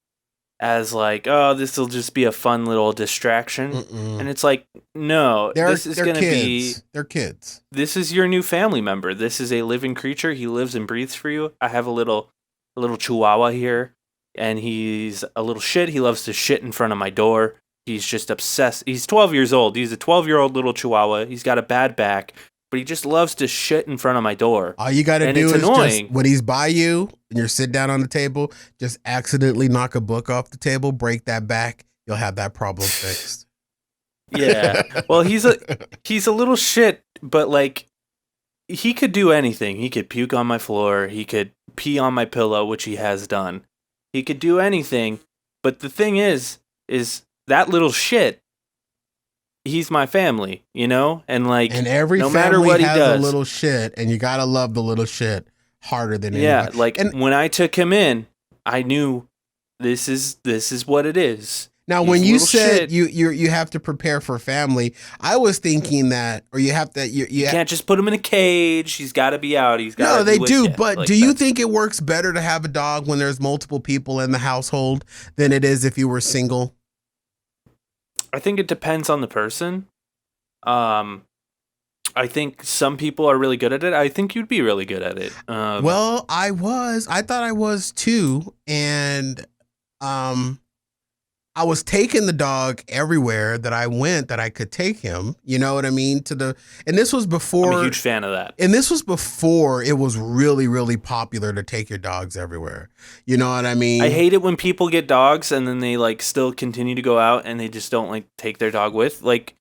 as like, oh, this will just be a fun little distraction. And it's like, no, this is going to be... They're kids. This is your new family member. This is a living creature. He lives and breathes for you. I have a little chihuahua here, and he's a little shit. He loves to shit in front of my door. He's just obsessed. He's 12 years old. He's a 12-year-old little Chihuahua. He's got a bad back, but he just loves to shit in front of my door. All you got to And do it's is annoying. just, when he's by you and you're sitting down on the table, just accidentally knock a book off the table, break that back. You'll have that problem fixed. Yeah. Well, he's a little shit, but like he could do anything. He could puke on my floor. He could pee on my pillow, which he has done. He could do anything. But the thing is that little shit, he's my family, you know? And like, and every no family matter what he has does, a little shit, and you got to love the little shit harder than anybody. like and when I took him in, I knew this is what it is. now, He's when a you little said shit. you have to prepare for family, I was thinking that, or you have to, You can't just put him in a cage. He's got to be out. He's got. no, they do. But Like, do you think it works better to have a dog when there's multiple people in the household than it is if you were single? I think it depends on the person. I think some people are really good at it. I think you'd be really good at it. Well, I thought I was too, and I was taking the dog everywhere that I went that I could take him. You know what I mean? And this was before. I'm a huge fan of that. And this was before it was really, really popular to take your dogs everywhere. You know what I mean? I hate it when people get dogs and then they like still continue to go out and they just don't like take their dog with. Like,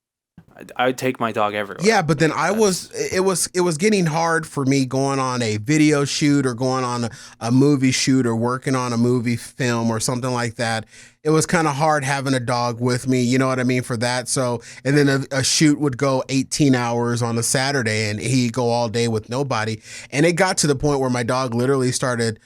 I would take my dog everywhere. Yeah, but then it was getting hard for me going on a video shoot or going on a movie shoot or working on a movie film or something like that. It was kind of hard having a dog with me, you know what I mean, for that. So, and then a shoot would go 18 hours on a Saturday and he'd go all day with nobody. And it got to the point where my dog literally started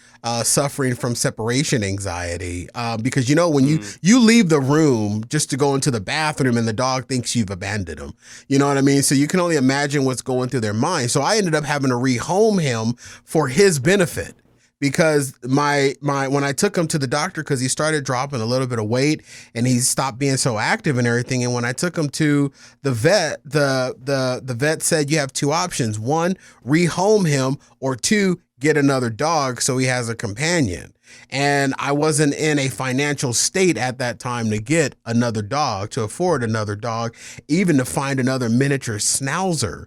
suffering from separation anxiety because, you know, when you leave the room just to go into the bathroom and the dog thinks you've abandoned him, you know what I mean? So you can only imagine what's going through their mind. So I ended up having to rehome him for his benefit. Because when I took him to the doctor, because he started dropping a little bit of weight and he stopped being so active and everything. And when I took him to the vet, the vet said you have two options: one, rehome him, or two, get another dog so he has a companion. And I wasn't in a financial state at that time to get another dog, to afford another dog, even to find another miniature schnauzer.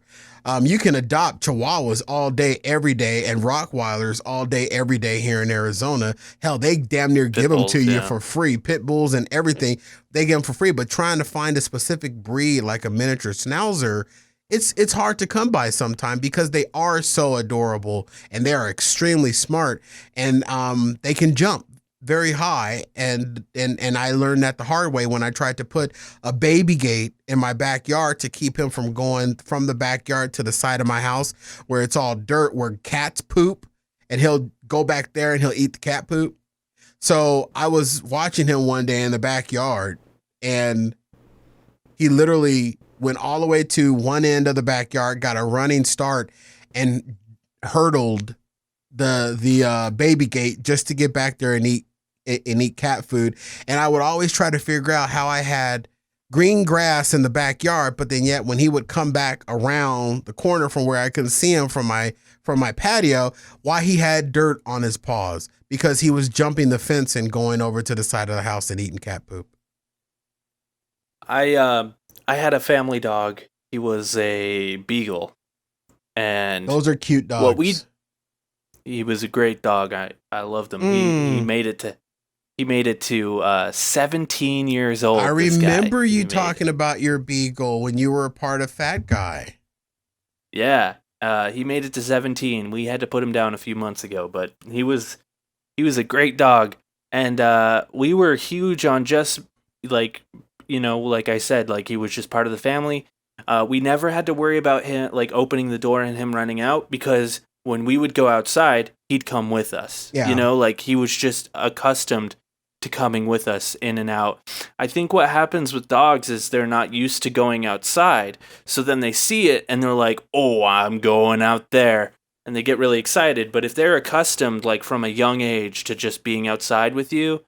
You can adopt Chihuahuas all day, every day, and Rottweilers all day, every day here in Arizona. Hell, they damn near give them to you for free. Pit bulls and everything, they give them for free. But trying to find a specific breed like a miniature schnauzer, it's hard to come by sometimes because they are so adorable and they are extremely smart, and they can jump very high, and I learned that the hard way when I tried to put a baby gate in my backyard to keep him from going from the backyard to the side of my house where it's all dirt, where cats poop, and he'll go back there and he'll eat the cat poop. So I was watching him one day in the backyard, and he literally went all the way to one end of the backyard, got a running start, and hurdled the baby gate just to get back there and eat cat food. And I would always try to figure out how I had green grass in the backyard, but then yet when he would come back around the corner from where I couldn't see him from my patio, why he had dirt on his paws, because he was jumping the fence and going over to the side of the house and eating cat poop. I had a family dog. He was a beagle, and those are cute dogs. He was a great dog. I loved him. He made it to 17 years old. I remember you talking about your beagle when you were a part of Fat Guy. Yeah, he made it to 17. We had to put him down a few months ago, but he was a great dog, and we were huge on just like, you know, like I said, like he was just part of the family. We never had to worry about him like opening the door and him running out, because when we would go outside, he'd come with us. Yeah. You know, like he was just accustomed to coming with us in and out. I think what happens with dogs is they're not used to going outside. So then they see it and they're like, oh, I'm going out there. And they get really excited. But if they're accustomed, like from a young age, to just being outside with you,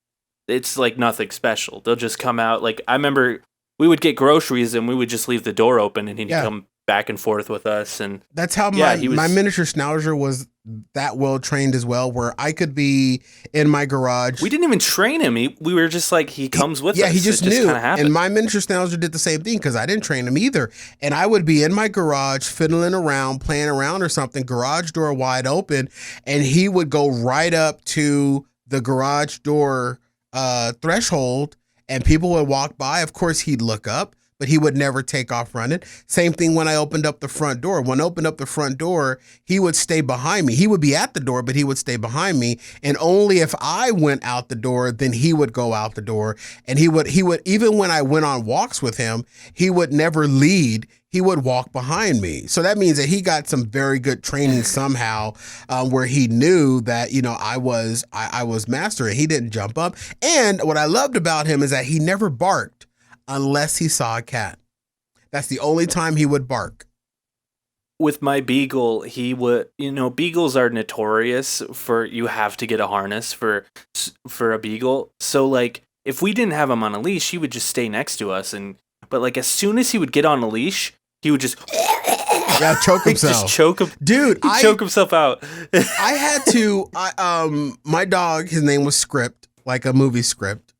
it's like nothing special. They'll just come out. Like I remember we would get groceries and we would just leave the door open and he'd come back and forth with us. And that's how my miniature schnauzer was that well trained as well, where I could be in my garage. We didn't even train him. We were just like, he comes with us. He just knew. Kind of happened. And my miniature schnauzer did the same thing because I didn't train him either. And I would be in my garage fiddling around, playing around or something, garage door wide open, and he would go right up to the garage door threshold, and people would walk by. Of course, he'd look up, but he would never take off running. Same thing when I opened up the front door. When I opened up the front door, he would stay behind me. He would be at the door, but he would stay behind me. And only if I went out the door, then he would go out the door. And he would, even when I went on walks with him, he would never lead. He would walk behind me. So that means that he got some very good training somehow, where he knew that, you know, I was master, and he didn't jump up. And what I loved about him is that he never barked unless he saw a cat. That's the only time he would bark. With my beagle, he would, you know, beagles are notorious for, you have to get a harness for a beagle. So like, if we didn't have him on a leash, he would just stay next to us. But like, as soon as he would get on a leash, he would just choke himself. Just choke him, dude. Choke himself out. I had to. My dog, his name was Script, like a movie script.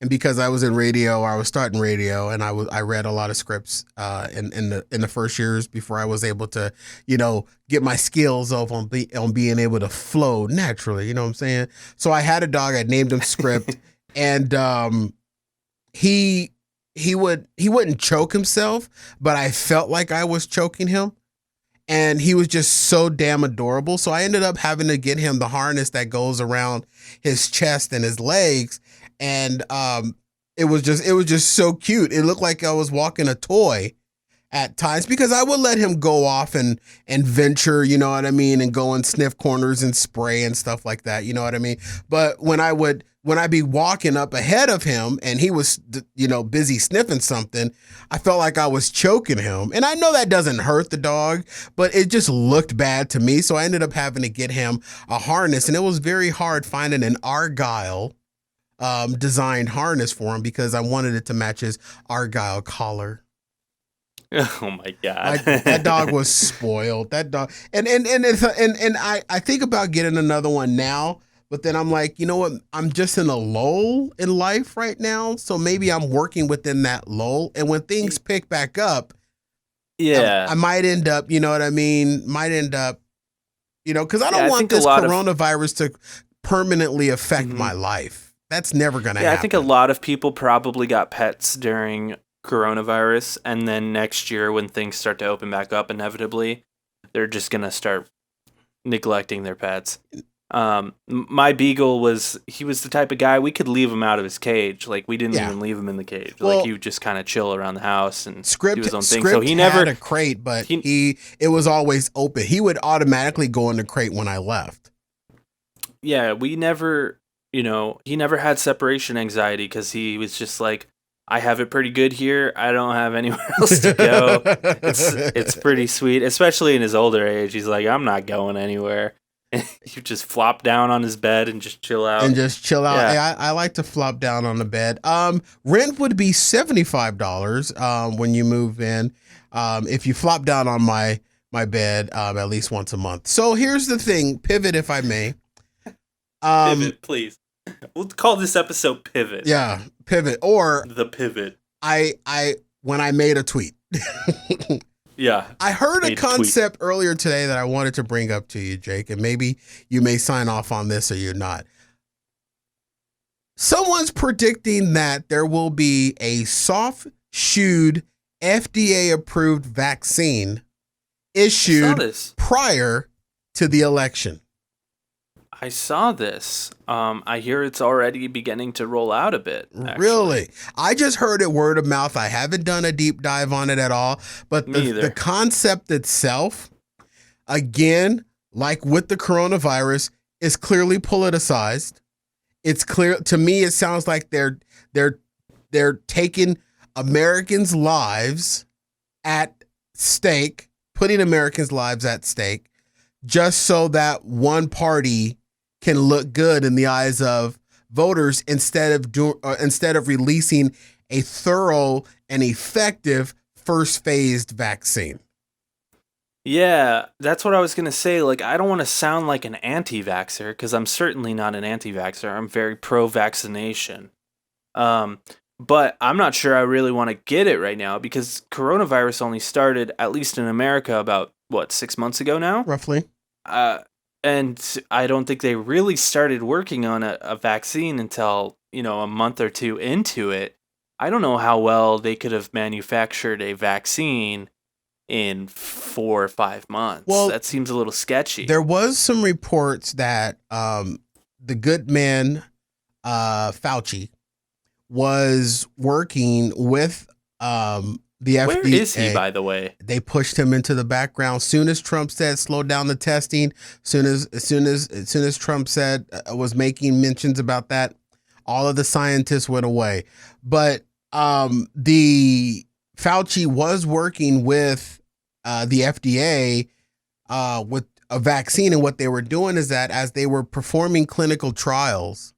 And because I was in radio, I was starting radio, and I read a lot of scripts in the first years before I was able to, you know, get my skills up on being able to flow naturally. You know what I'm saying? So I had a dog. I named him Script, and he wouldn't choke himself, but I felt like I was choking him. And he was just so damn adorable. So I ended up having to get him the harness that goes around his chest and his legs. And it was just so cute. It looked like I was walking a toy at times, because I would let him go off and venture, you know what I mean, and go and sniff corners and spray and stuff like that, you know what I mean? But when I'd be walking up ahead of him and he was, you know, busy sniffing something, I felt like I was choking him. And I know that doesn't hurt the dog, but it just looked bad to me. So I ended up having to get him a harness, and it was very hard finding an Argyle designed harness for him, because I wanted it to match his Argyle collar. Oh my God. That dog was spoiled. That dog. And I think about getting another one now, but then I'm like, you know what? I'm just in a lull in life right now. So maybe I'm working within that lull. And when things pick back up, yeah, I might end up, you know what I mean? You know, because I don't want this coronavirus to permanently affect my life. That's never going to happen. I think a lot of people probably got pets during coronavirus, and then next year when things start to open back up, inevitably they're just gonna start neglecting their pets. My beagle was the type of guy, we could leave him out of his cage. Like, we didn't even leave him in the cage. Well, like, he would just kind of chill around the house and do his own thing. So he never had a crate, but it was always open. He would automatically go in the crate when I left. Yeah, we never, you know, he never had separation anxiety, because he was just like, I have it pretty good here. I don't have anywhere else to go. It's pretty sweet, especially in his older age. He's like, I'm not going anywhere. You just flop down on his bed and just chill out. Yeah. Hey, I like to flop down on the bed. Rent would be $75 when you move in. If you flop down on my bed at least once a month. So here's the thing, pivot if I may. Pivot, please. We'll call this episode Pivot. Yeah, Pivot, or The Pivot. When I made a tweet. Yeah. I heard a concept earlier today that I wanted to bring up to you, Jake, and maybe you may sign off on this or you're not. Someone's predicting that there will be a soft-shoed, FDA-approved vaccine issued prior to the election. I saw this. I hear it's already beginning to roll out a bit. Actually. Really? I just heard it word of mouth. I haven't done a deep dive on it at all. But the concept itself, again, like with the coronavirus, is clearly politicized. It's clear to me. It sounds like they're taking Americans' lives at stake, putting Americans' lives at stake, just so that one party can look good in the eyes of voters, instead of releasing a thorough and effective first phased vaccine. Yeah, that's what I was gonna say. Like, I don't want to sound like an anti-vaxxer because I'm certainly not an anti-vaxxer. I'm very pro-vaccination. Um, but I'm not sure I really want to get it right now because coronavirus only started, at least in America, about what, 6 months ago now. Roughly. Uh, and I don't think they really started working on a vaccine until, a month or two into it. I don't know how well they could have manufactured a vaccine in 4 or 5 months. Well, That seems a little sketchy. there was some reports that the good man Fauci was working with the Where is he, FDA. by the way? They pushed him into the background. Soon as Trump said slow down the testing, as soon as Trump said was making mentions about that, all of the scientists went away. But the Fauci was working with the FDA with a vaccine, and what they were doing is that as they were performing clinical trials,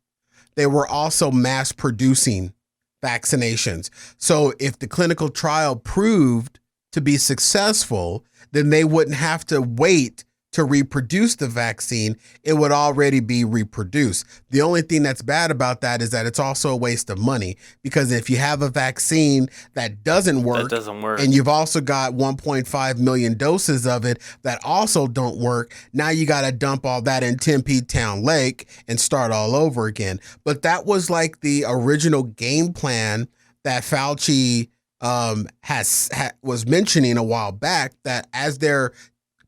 they were also mass producing vaccinations. So if the clinical trial proved to be successful, then they wouldn't have to wait to reproduce the vaccine. It would already be reproduced. The only thing that's bad about that is that it's also a waste of money, because if you have a vaccine that doesn't That work, doesn't work. and you've also got 1.5 million doses of it that also don't work, now you got to dump all that in Tempe Town Lake and start all over again. But that was like the original game plan that Fauci was mentioning a while back, that as they're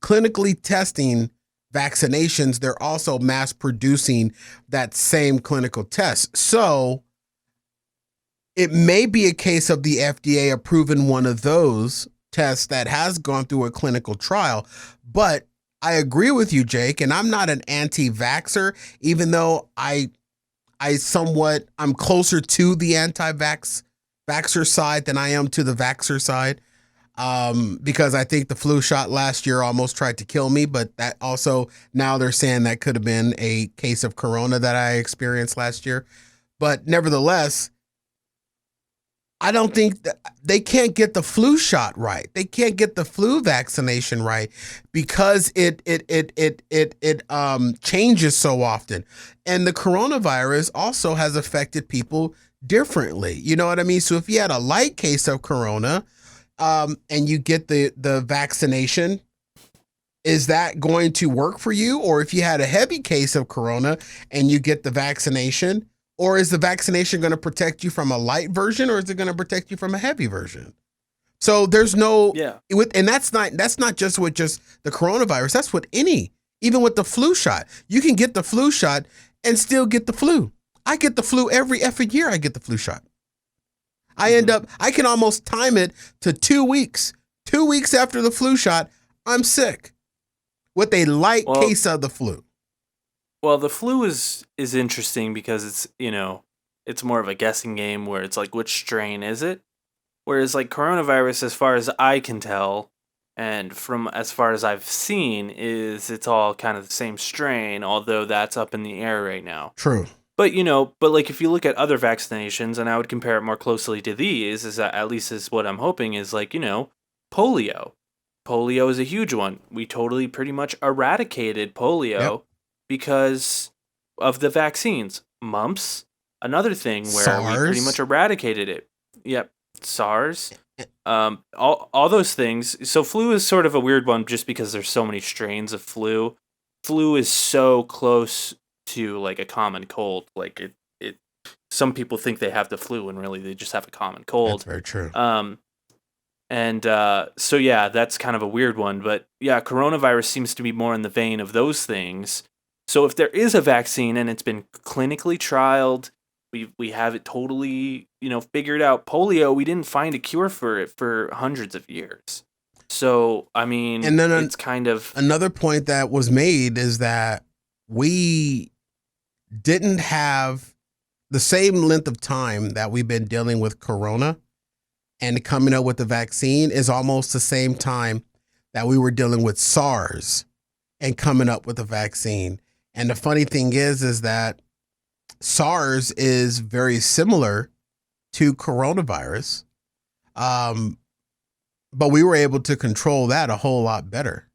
clinically testing vaccinations, they're also mass producing that same clinical test. So it may be a case of the FDA approving one of those tests that has gone through a clinical trial. But I agree with you, Jake, and I'm not an anti-vaxxer, even though I'm closer to the vaxxer side than I am to the vaxxer side. Because I think the flu shot last year almost tried to kill me, but that also, now they're saying that could have been a case of corona that I experienced last year. But nevertheless, I don't think that they can't get the flu shot right. They can't get the flu vaccination right because it changes so often. And the coronavirus also has affected people differently. You know what I mean? So if you had a light case of corona, and you get the vaccination, is that going to work for you? Or if you had a heavy case of corona and you get the vaccination, or is the vaccination going to protect you from a light version, or is it going to protect you from a heavy version? So there's no, Yeah. and that's not just with just the coronavirus. That's with even with the flu shot. You can get the flu shot and still get the flu. I get the flu every effing year. I get the flu shot. I can almost time it to 2 weeks. 2 weeks after the flu shot, I'm sick with a light case of the flu. Well, the flu is interesting because it's more of a guessing game where it's like, which strain is it? Whereas like coronavirus, as far as I can tell, and from as far as I've seen, it's all kind of the same strain, although that's up in the air right now. True. But like if you look at other vaccinations, and I would compare it more closely to these, is that at least is what I'm hoping is like, polio. Polio is a huge one. We totally pretty much eradicated polio because of the vaccines. Mumps, another thing where SARS. we pretty much eradicated it. Yep. SARS. All those things. So flu is sort of a weird one just because there's so many strains of flu. Flu is so close to like a common cold. Like it some people think they have the flu and really they just have a common cold. That's very true. So yeah, that's kind of a weird one, but yeah, coronavirus seems to be more in the vein of those things. So if there is a vaccine and it's been clinically trialed, we have it totally, figured out. Polio, we didn't find a cure for it for hundreds of years. So, I mean, and then it's kind of another point that was made is that we didn't have the same length of time that we've been dealing with corona, and coming up with the vaccine is almost the same time that we were dealing with SARS and coming up with a vaccine. And the funny thing is that SARS is very similar to coronavirus. But we were able to control that a whole lot better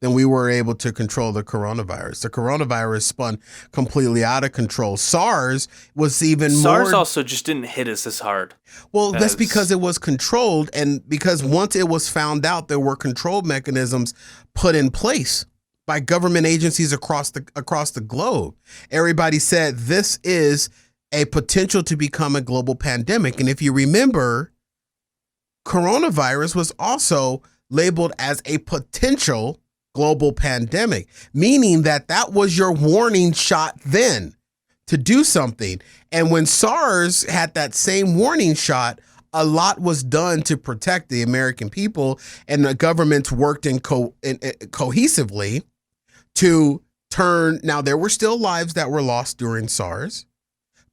than we were able to control the coronavirus. The coronavirus spun completely out of control. SARS was even SARS more. also just didn't hit us as hard. Well, that's because it was controlled, and because once it was found out, there were control mechanisms put in place by government agencies across the globe. Everybody said this is a potential to become a global pandemic. And if you remember, coronavirus was also labeled as a potential global pandemic, meaning that was your warning shot then to do something. And when SARS had that same warning shot, a lot was done to protect the American people, and the governments worked cohesively to turn. Now, there were still lives that were lost during SARS,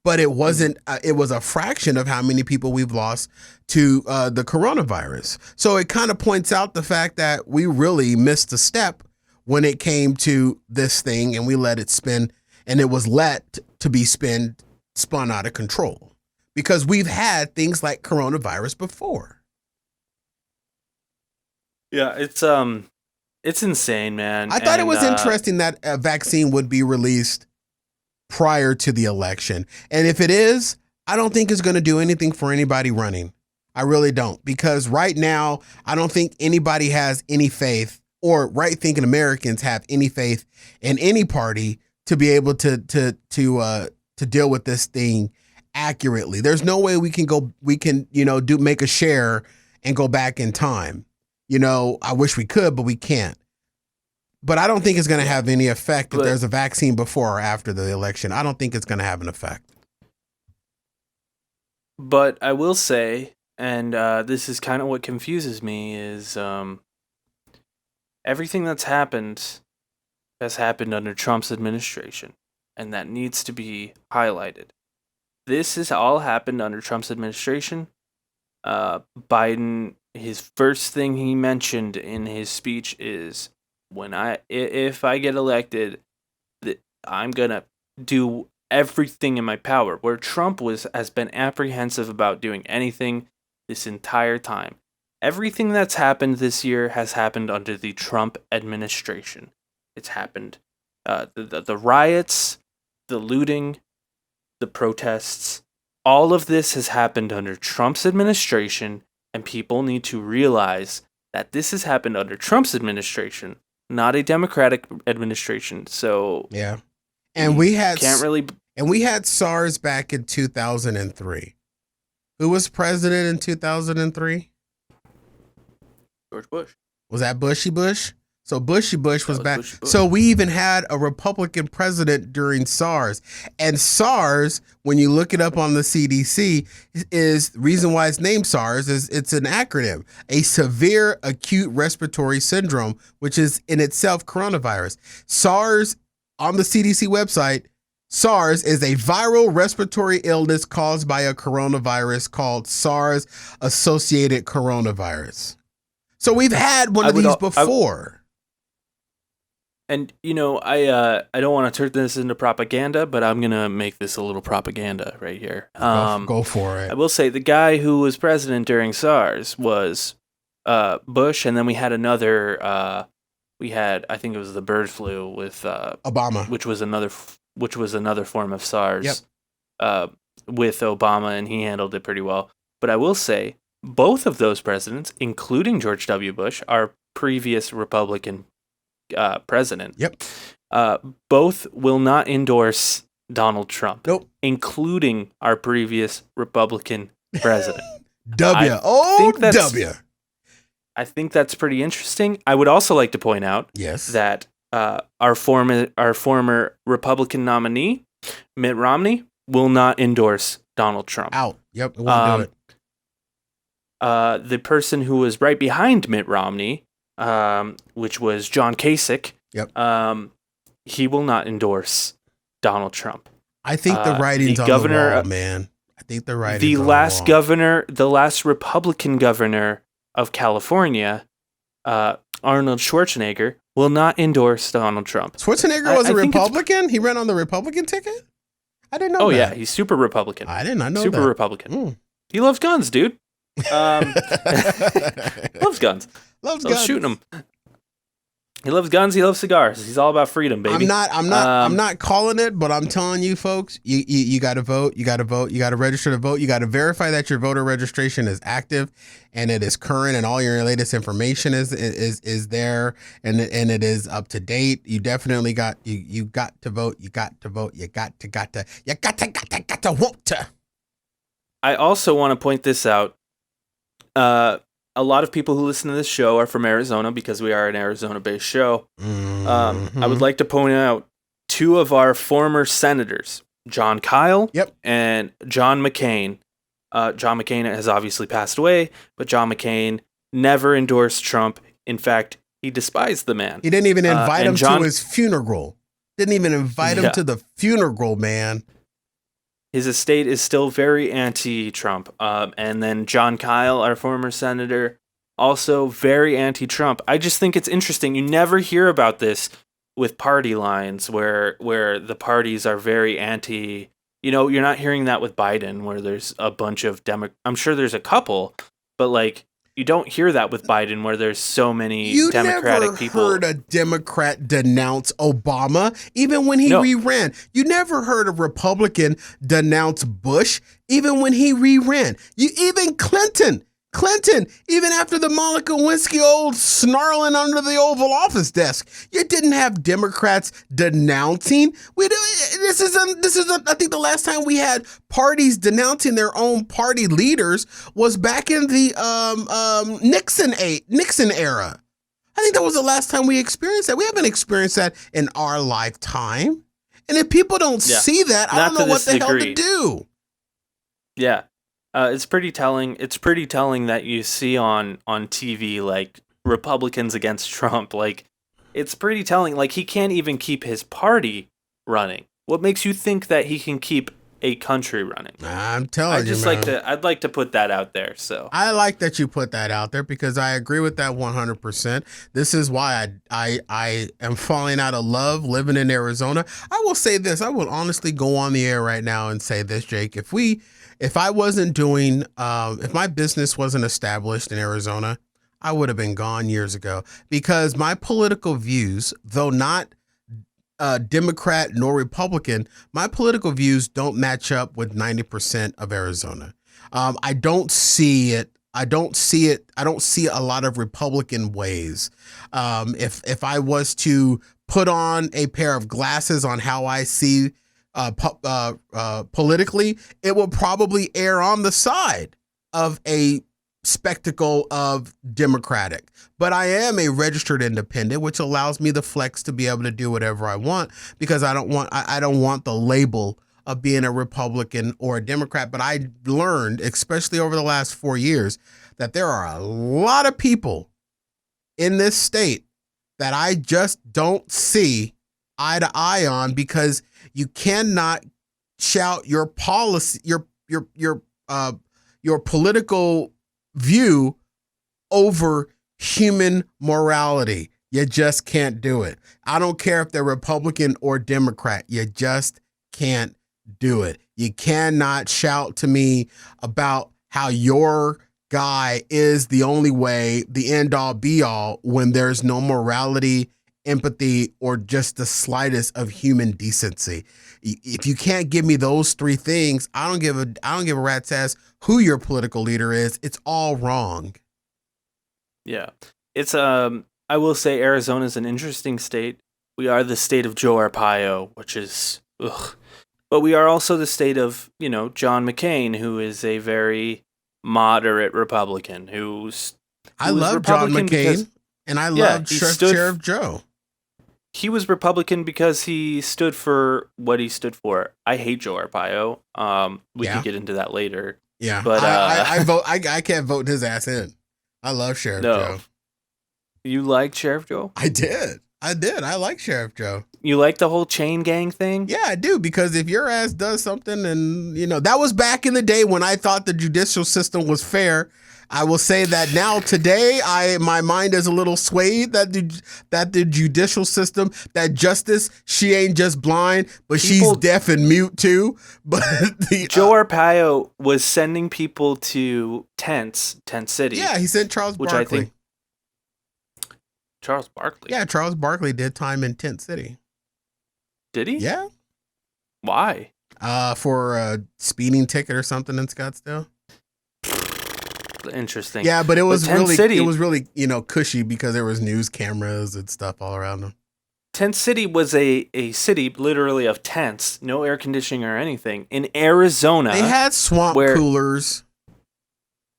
but it wasn't. It was a fraction of how many people we've lost to the coronavirus. So it kind of points out the fact that we really missed a step when it came to this thing, and we let it spin, and it was let to be spun out of control because we've had things like coronavirus before. Yeah, it's insane, man. I thought it was interesting that a vaccine would be released prior to the election. And if it is, I don't think it's going to do anything for anybody running. I really don't, because right now, I don't think anybody has any faith, or right-thinking Americans have any faith in any party to be able to deal with this thing accurately. There's no way we can make a share and go back in time. I wish we could, but we can't. But I don't think it's going to have any effect if there's a vaccine before or after the election. I don't think it's going to have an effect. But I will say, and this is kind of what confuses me, is everything that's happened has happened under Trump's administration, and that needs to be highlighted. This has all happened under Trump's administration. Biden, his first thing he mentioned in his speech is, if I get elected, I'm gonna do everything in my power. Where Trump has been apprehensive about doing anything this entire time. Everything that's happened this year has happened under the Trump administration. It's happened. The riots, the looting, the protests, all of this has happened under Trump's administration, and people need to realize that this has happened under Trump's administration, not a Democratic administration. So yeah, and we had SARS back in 2003. Who was president in 2003? George Bush. Was that Bushy Bush? So Bushy Bush was back. Bushy Bush. So we even had a Republican president during SARS. And SARS, when you look it up on the CDC, is the reason why it's named SARS is it's an acronym, a severe acute respiratory syndrome, which is in itself coronavirus. SARS, on the CDC website, SARS is a viral respiratory illness caused by a coronavirus called SARS-associated coronavirus. So we've had one of these before. And, I don't want to turn this into propaganda, but I'm going to make this a little propaganda right here. Go for it. I will say the guy who was president during SARS was Bush, and then we had another, I think it was the bird flu with Obama, which was another form of SARS. Yep. With Obama, and he handled it pretty well. But I will say both of those presidents, including George W. Bush, our previous Republican president. Yep. Both will not endorse Donald Trump. Nope. Including our previous Republican president. W. I think that's pretty interesting. I would also like to point out that our former Republican nominee, Mitt Romney, will not endorse Donald Trump. Out. Yep. It won't do it. The person who was right behind Mitt Romney, which was John Kasich, he will not endorse Donald Trump. I think the writing's on the wall, man. I think the writing's on the wall. The last Republican governor of California, Arnold Schwarzenegger, will not endorse Donald Trump. Schwarzenegger was a Republican? He ran on the Republican ticket? I didn't know that. Oh, yeah. He's super Republican. I did not know that. Super Republican. He loves guns, dude. Um, loves guns. Loves Loves guns. shooting them. He loves guns. He loves cigars. He's all about freedom, baby. I'm not calling it, but I'm telling you, folks, you got to vote. You got to vote. You got to register to vote. You got to verify that your voter registration is active and it is current, and all your latest information is there, and it is up to date. You definitely got you got to vote. You got to vote. You got to vote. I also want to point this out. A lot of people who listen to this show are from Arizona because we are an Arizona-based show. I would like to point out two of our former senators, John Kyle and John McCain. John McCain has obviously passed away, but John McCain never endorsed Trump. In fact, he despised the man. He didn't even invite him to his funeral. Didn't even invite him to the funeral, man. His estate is still very anti-Trump. And then John Kyle, our former senator, also very anti-Trump. I just think it's interesting. You never hear about this with party lines where the parties are very anti. You know, you're not hearing that with Biden, where there's a bunch of I'm sure there's a couple, but like you don't hear that with Biden, where there's so many Democratic people. You never heard a Democrat denounce Obama, even when he re-ran. You never heard a Republican denounce Bush, even when he re-ran. Even Clinton, even after the Monica Lewinsky old snarling under the Oval Office desk, you didn't have Democrats denouncing. This is I think the last time we had parties denouncing their own party leaders was back in the Nixon era. I think that was the last time we experienced that. We haven't experienced that in our lifetime. And if people don't see that, I don't know what the hell to do. Yeah. It's pretty telling. It's pretty telling that you see on TV, like, Republicans against Trump. Like, it's pretty telling. Like, he can't even keep his party running. What makes you think that he can keep a country running? I'm telling you, man. I'd like to put that out there. So I like that you put that out there because I agree with that 100%. This is why I am falling out of love living in Arizona. I will say this. I will honestly go on the air right now and say this, Jake. If I wasn't doing, if my business wasn't established in Arizona, I would have been gone years ago because my political views, though not Democrat nor Republican, my political views don't match up with 90% of Arizona. I don't see it. I don't see a lot of Republican ways. If I was to put on a pair of glasses on how I see politically, it will probably err on the side of a spectacle of Democratic. But I am a registered independent, which allows me the flex to be able to do whatever I want because I don't want the label of being a Republican or a Democrat. But I learned, especially over the last 4 years, that there are a lot of people in this state that I just don't see eye to eye on because you cannot shout your policy, your political view over human morality. You just can't do it. I don't care if they're Republican or Democrat. You just can't do it. You cannot shout to me about how your guy is the only way, the end all be all, when there's no morality, empathy, or just the slightest of human decency. If you can't give me those three things, I don't give a rat's ass who your political leader is. It's all wrong. Yeah. It's I will say Arizona is an interesting state. We are the state of Joe Arpaio, which is ugh. But we are also the state of, John McCain, who is a very moderate Republican I love John McCain and I love Sheriff Joe. He was Republican because he stood for what he stood for. I hate Joe Arpaio. We can get into that later. Yeah, but I vote. I can't vote his ass in. I love Sheriff Joe. You liked Sheriff Joe? I did. I like Sheriff Joe. You like the whole chain gang thing? Yeah, I do, because if your ass does something, and that was back in the day when I thought the judicial system was fair. I will say that now today, my mind is a little swayed that the judicial system, that justice, she ain't just blind, but she's deaf and mute too. But Joe Arpaio was sending people to Tent City. Yeah, he sent Charles Barkley. I think Charles Barkley. Yeah, Charles Barkley did time in Tent City. Did he? Yeah. Why? For a speeding ticket or something in Scottsdale. Interesting. Yeah, but it was really cushy because there was news cameras and stuff all around them. Tent City was a city literally of tents, no air conditioning or anything. In Arizona, they had swamp coolers.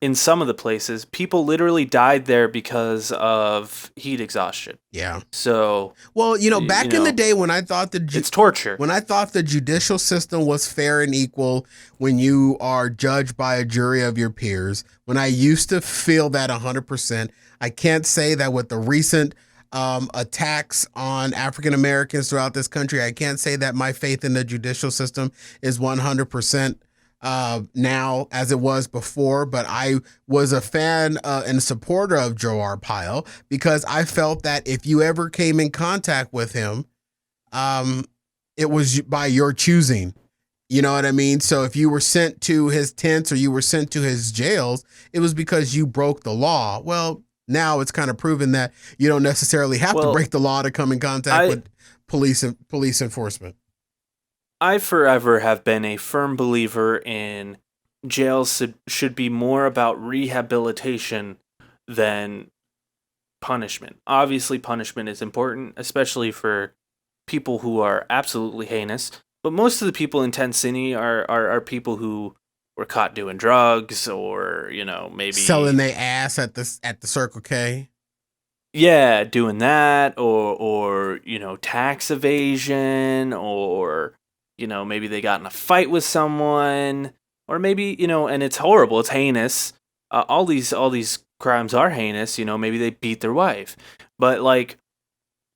In some of the places, people literally died there because of heat exhaustion. Yeah. So, well, back in the day when I thought it's torture. When I thought the judicial system was fair and equal, when you are judged by a jury of your peers, when I used to feel that 100%, I can't say that with the recent attacks on African Americans throughout this country, I can't say that my faith in the judicial system is 100%. Now as it was before, but I was a fan and supporter of Joe Arpaio because I felt that if you ever came in contact with him, it was by your choosing. You know what I mean? So if you were sent to his tents or you were sent to his jails, it was because you broke the law. Well, now it's kind of proven that you don't necessarily have to break the law to come in contact with police enforcement. I forever have been a firm believer in jails should be more about rehabilitation than punishment. Obviously, punishment is important, especially for people who are absolutely heinous. But most of the people in Tent City are people who were caught doing drugs or, maybe selling their ass at the Circle K. Yeah, doing that or tax evasion or maybe they got in a fight with someone, or maybe, and it's horrible. It's heinous. All these crimes are heinous. Maybe they beat their wife. But,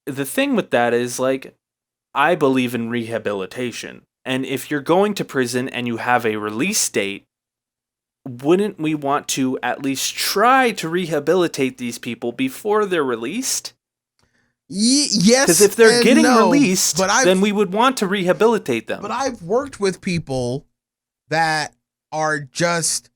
the thing with that is, I believe in rehabilitation. And if you're going to prison and you have a release date, wouldn't we want to at least try to rehabilitate these people before they're released? Yes, because if they're getting released, then we would want to rehabilitate them. But I've worked with people that are just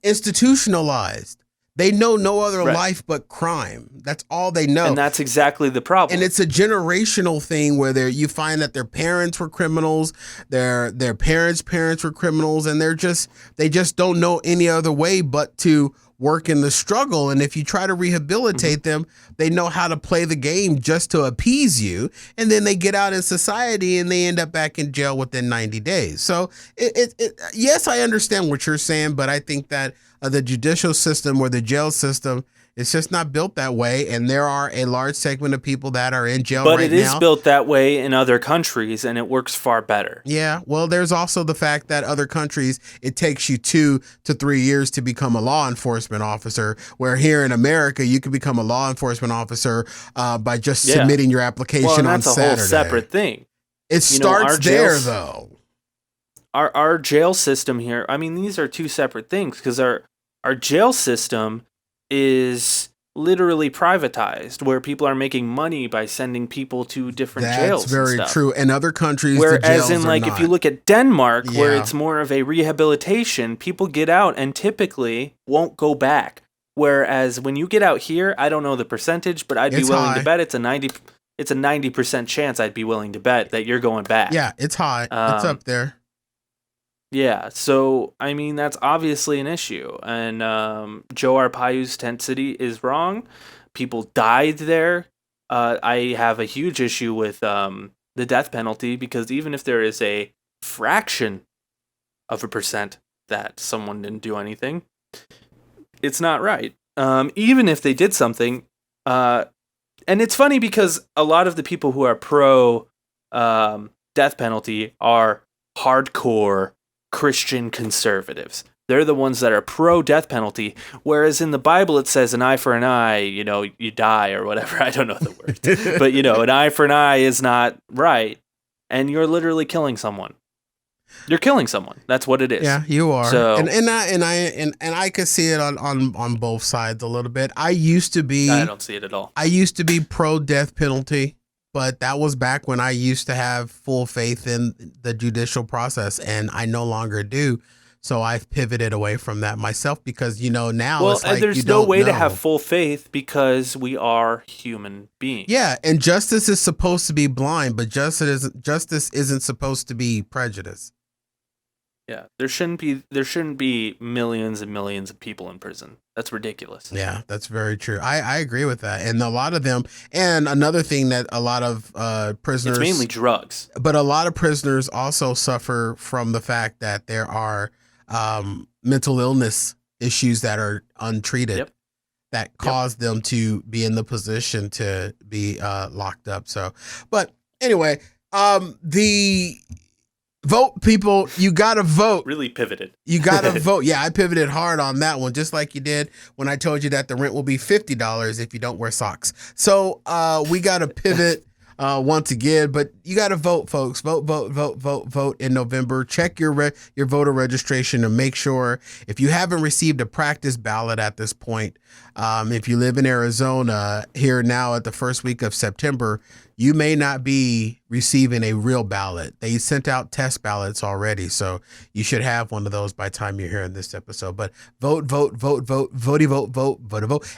institutionalized. They know no other life but crime. That's all they know. And that's exactly the problem. And it's a generational thing where you find that their parents were criminals, their parents were criminals, and they just don't know any other way but to work in the struggle. And if you try to rehabilitate them, they know how to play the game just to appease you. And then they get out in society and they end up back in jail within 90 days. So yes, I understand what you're saying, but I think that the judicial system or the jail system, it's just not built that way. And there are a large segment of people that are in jail right now. But it is built that way in other countries, and it works far better. Yeah. Well, there's also the fact that other countries, it takes you 2 to 3 years to become a law enforcement officer, where here in America, you can become a law enforcement officer by just submitting your application on Saturday. That's a whole separate thing. It starts there, though. Our jail system here, I mean, these are two separate things, because our jail system is literally privatized, where people are making money by sending people to different jails. That's very true. In other countries, whereas if you look at Denmark, where it's more of a rehabilitation, people get out and typically won't go back. Whereas when you get out here, I don't know the percentage, but I'd be willing to bet it's a 90% chance I'd be willing to bet that you're going back. Yeah, it's high. It's up there. Yeah, so, I mean, that's obviously an issue. And Joe Arpaio's Tent City is wrong. People died there. I have a huge issue with the death penalty, because even if there is a fraction of a percent that someone didn't do anything, it's not right. Even if they did something. And it's funny because a lot of the people who are pro death penalty are hardcore Christian conservatives. They're the ones that are pro death penalty, whereas in the Bible it says an eye for an eye, you die or whatever. I don't know the word. But an eye for an eye is not right, and you're literally killing someone. You're killing someone. That's what it is. Yeah, you are. So, I could see it on both sides a little bit. I don't see it at all. I used to be pro death penalty, but that was back when I used to have full faith in the judicial process, and I no longer do. So I've pivoted away from that myself because, now it's like there's no way to have full faith because we are human beings. Yeah, and justice is supposed to be blind, but justice isn't supposed to be prejudice. Yeah, there shouldn't be millions and millions of people in prison. That's ridiculous. Yeah, that's very true. I agree with that. And a lot of them, and another thing that a lot of prisoners... It's mainly drugs. But a lot of prisoners also suffer from the fact that there are mental illness issues that are untreated that cause them to be in the position to be locked up. So, but anyway, the... Vote, people. You got to vote. Really pivoted. You got to vote. Yeah, I pivoted hard on that one, just like you did when I told you that the rent will be $50 if you don't wear socks. So we got to pivot once again, but you got to vote, folks. Vote in November. Check your voter registration and make sure if you haven't received a practice ballot at this point, if you live in Arizona here now at the first week of September, you may not be receiving a real ballot. They sent out test ballots already, so you should have one of those by the time you're hearing this episode. But vote.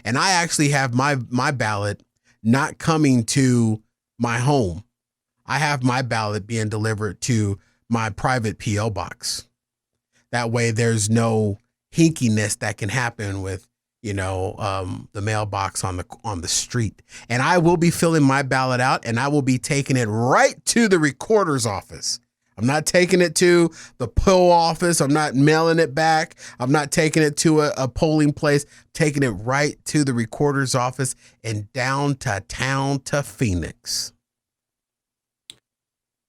And I actually have my ballot not coming to my home. I have my ballot being delivered to my private P.O. box. That way there's no hinkiness that can happen with the mailbox on the street. And I will be filling my ballot out, and I will be taking it right to the recorder's office. I'm not taking it to the poll office. I'm not mailing it back. I'm not taking it to a polling place. I'm taking it right to the recorder's office and down to town to Phoenix.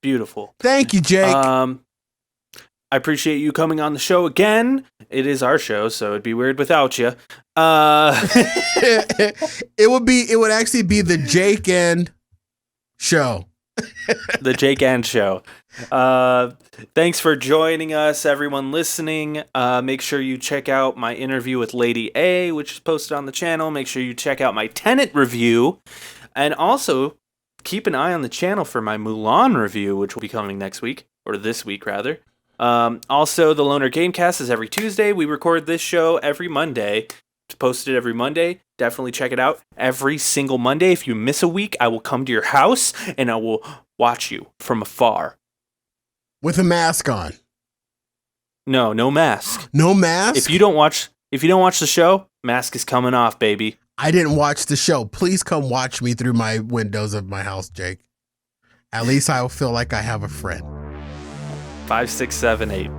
Beautiful. Thank you, Jake. I appreciate you coming on the show again. It is our show, so it'd be weird without you. It would actually be the Jake and show. The Jake and show. Thanks for joining us, everyone listening. Make sure you check out my interview with Lady A, which is posted on the channel. Make sure you check out my Tenet review. And also, keep an eye on the channel for my Mulan review, which will be coming next week, or this week, rather. Also, the Loner Gamecast is every Tuesday. We record this show every Monday. It's posted every Monday. Definitely check it out every single Monday. If you miss a week, I will come to your house and I will watch you from afar. With a mask on. No mask. No mask? If you don't watch the show, mask is coming off, baby. I didn't watch the show. Please come watch me through my windows of my house, Jake. At least I will feel like I have a friend. 5, 6, 7, 8.